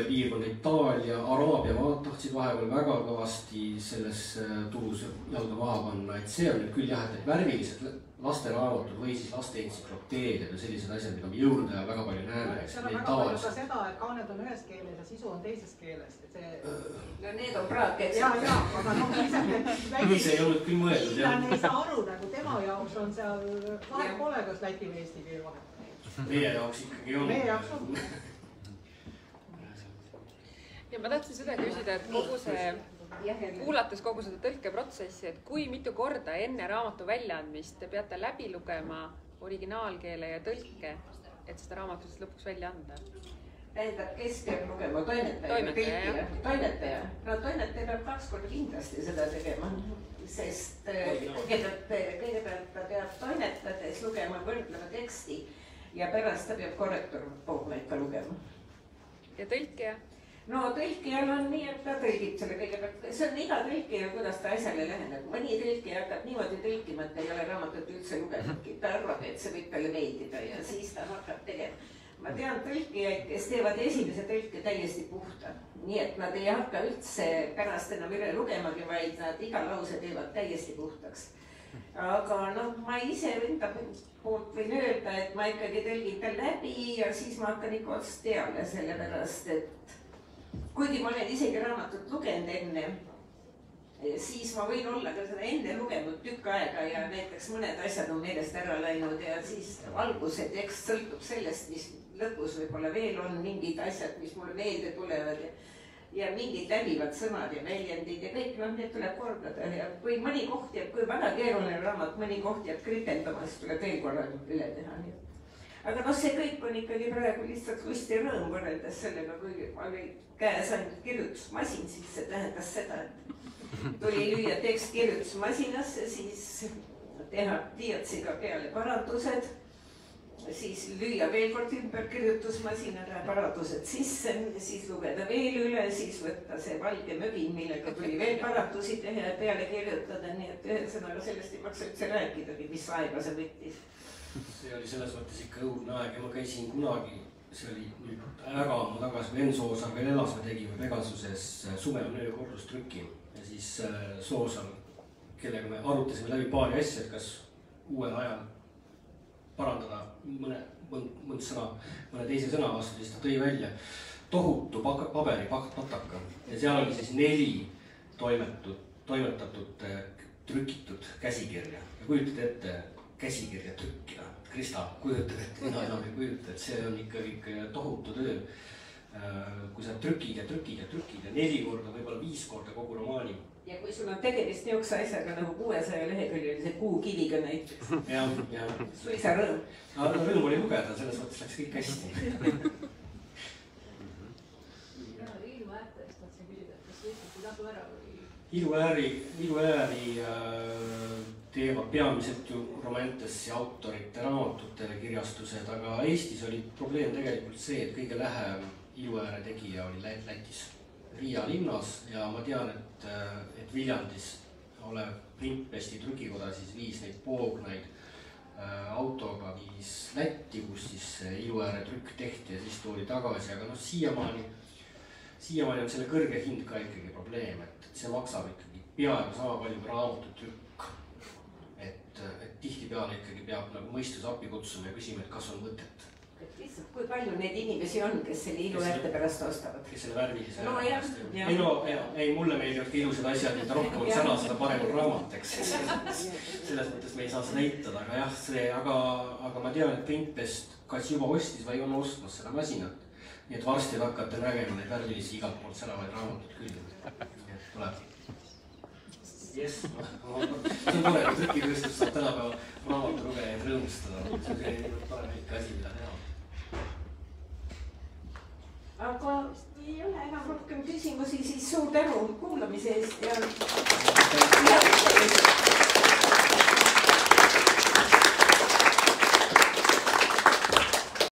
piirkond, Itaalia, Araabia maad tahtsid vahepeal väga kõvasti selles turus jalga maha panna, et see on nüüd küll jah, et värvilised lasteraamatud või siis laste entsüklopeediad ja sellised asjad, mida me jõulude ajal väga palju näeme.
seal on väga palju ka seda, et kaaned on ühes keeles ja sisu on teises keeles.
No need on praaked.
Jaa, aga
nii see ei olnud küll mõeldud.
Hiinlane ei saa aru, nagu tema jaoks on seal vahet pole, kas läti või eesti keel vahet.
Meie jaoks ikkagi on.
Meie jaoks on.
Ja ma tahtsin seda küsida, et kogu see, kuulates kogu seda tõlkeprotsessi, et kui mitu korda enne raamatu väljaandmist te peate läbi lugema originaalkeele ja tõlke, et seda raamatust lõpuks välja anda?
Tähendab, kes peab lugema? Toimetaja. No toimetaja peab 2 korda kindlasti seda tegema, sest kõigepealt ta peab toimetades lugema võrdleva teksti ja pärast ta peab korrektorpoogneid ka lugema.
Ja tõlkija?
No tõlkijal on nii, et ta tõlgib selle kõigepealt, see on iga tõlkija, kuidas ta asjale läheneb. Mõni tõlkija hakkab niimoodi tõlkima, et ta ei ole raamatut üldse lugenudki. Ta arvab, et see võib talle meeldida ja siis ta hakkab tegema. Ma tean tõlkijaid, kes teevad esimese tõlke täiesti puhta. Nii et nad ei hakka üldse pärast enam üle lugemagi, vaid nad iga lause teevad täiesti puhtaks. Aga noh, ma ise enda poolt võin öelda, et ma ikkagi tõlgin ta läbi ja siis ma hakkan ikka otsast teale sellepärast, et kuigi ma olen isegi raamatut lugenud enne, siis ma võin olla ka seda enne lugenud tükk aega ja näiteks mõned asjad on meelest ära läinud ja siis alguse tekst sõltub sellest, mis lõpus võib-olla veel on mingid asjad, mis mulle meelde tulevad ja mingid läbivad sõnad ja väljendid ja kõik, noh, need tuleb kordada ja kui mõni koht jääb, kui väga keeruline raamat, mõni koht jääb kripendama, siis tuleb veel korra üle teha. Aga noh, see kõik on ikkagi praegu lihtsalt lust ja rõõm võrreldes sellega, kui oli käes ainult kirjutusmasin, siis see tähendas seda, et tuli lüüa tekst kirjutusmasinasse, siis teha diatsiga peale parandused, siis lüüa veel kord ümber kirjutusmasinale parandused sisse, siis lugeda veel üle, siis võtta see valge mögin, millega tuli veel parandusi teha ja peale kirjutada, nii et ühesõnaga sellest ei maksa üldse rääkidagi, mis aega see võttis.
See oli selles mõttes ikka õudne aeg ja ma käisin kunagi, see oli nüüd väga ammu tagasi, kui Enn Soosaar veel elas, me tegime Pegasuses Suve on öö kordustrüki ja siis Soosaar, kellega me arutasime läbi paari asja, et kas uuel ajal parandada mõnd sõna, mõne teise sõna vastu, siis ta tõi välja tohutu paberipataka ja seal oli siis 4 toimetatud trükitud käsikirja ja kujutate ette, käsikirja trükkida. Krista kujutab, et mina enam ei kujuta, et see on ikka tohutu töö. Kui sa trükid ja 4 korda, võib-olla 5 korda kogu romaani.
Ja kui sul on tegemist niisuguse asjaga nagu 600 leheküljelise kuukiviga näiteks.
Ja.
Suisa rõõm.
Aga rõõm oli lugeda, selles mõttes läks kõik hästi.
Iluäärtest tahtsin küsida, et kas Eestis ei tasu ära või?
Iluääri teevad peamiselt ju Romantesi autorite raamatutele kirjastused, aga Eestis oli probleem tegelikult see, et kõige lähem Iluääre tegija oli Lätis, Riia linnas ja ma tean, et Viljandis olev Printpesti trükikoda siis viis neid poognaid autoga viis Lätti, kus siis Iluääre trükk tehti ja siis toodi tagasi, aga noh, siiamaani on selle kõrge hind ka ikkagi probleem, et see maksab ikkagi peaaegu sama palju kui raamatutrükk. Et tihtipeale ikkagi peab nagu mõistus appi kutsuma ja küsima, et kas on mõtet.
Lihtsalt, kui palju neid inimesi on, kes selle Iluäärte pärast ostavad?
Kes selle värvilise
no,
pärast. Ei, mulle meeldivad ka ilusad asjad, mida rohkem on sõna, seda parem on raamat, eks. Selles mõttes me ei saa seda eitada, aga jah, aga ma tean, et Paintbest kas juba ostis või on ostmas seda masinat. Nii et varsti hakkate nägema neid värvilisi igalt poolt säravaid raamatud küll. Nii et tuleb. Yes, see on tore, kui trükitööstus saab tänapäeva raamatulugejaid rõõmustada. See on selline tore väike asi, mida teha.
Aga ei ole enam rohkem küsimusi, siis suur tänu kuulamise eest ja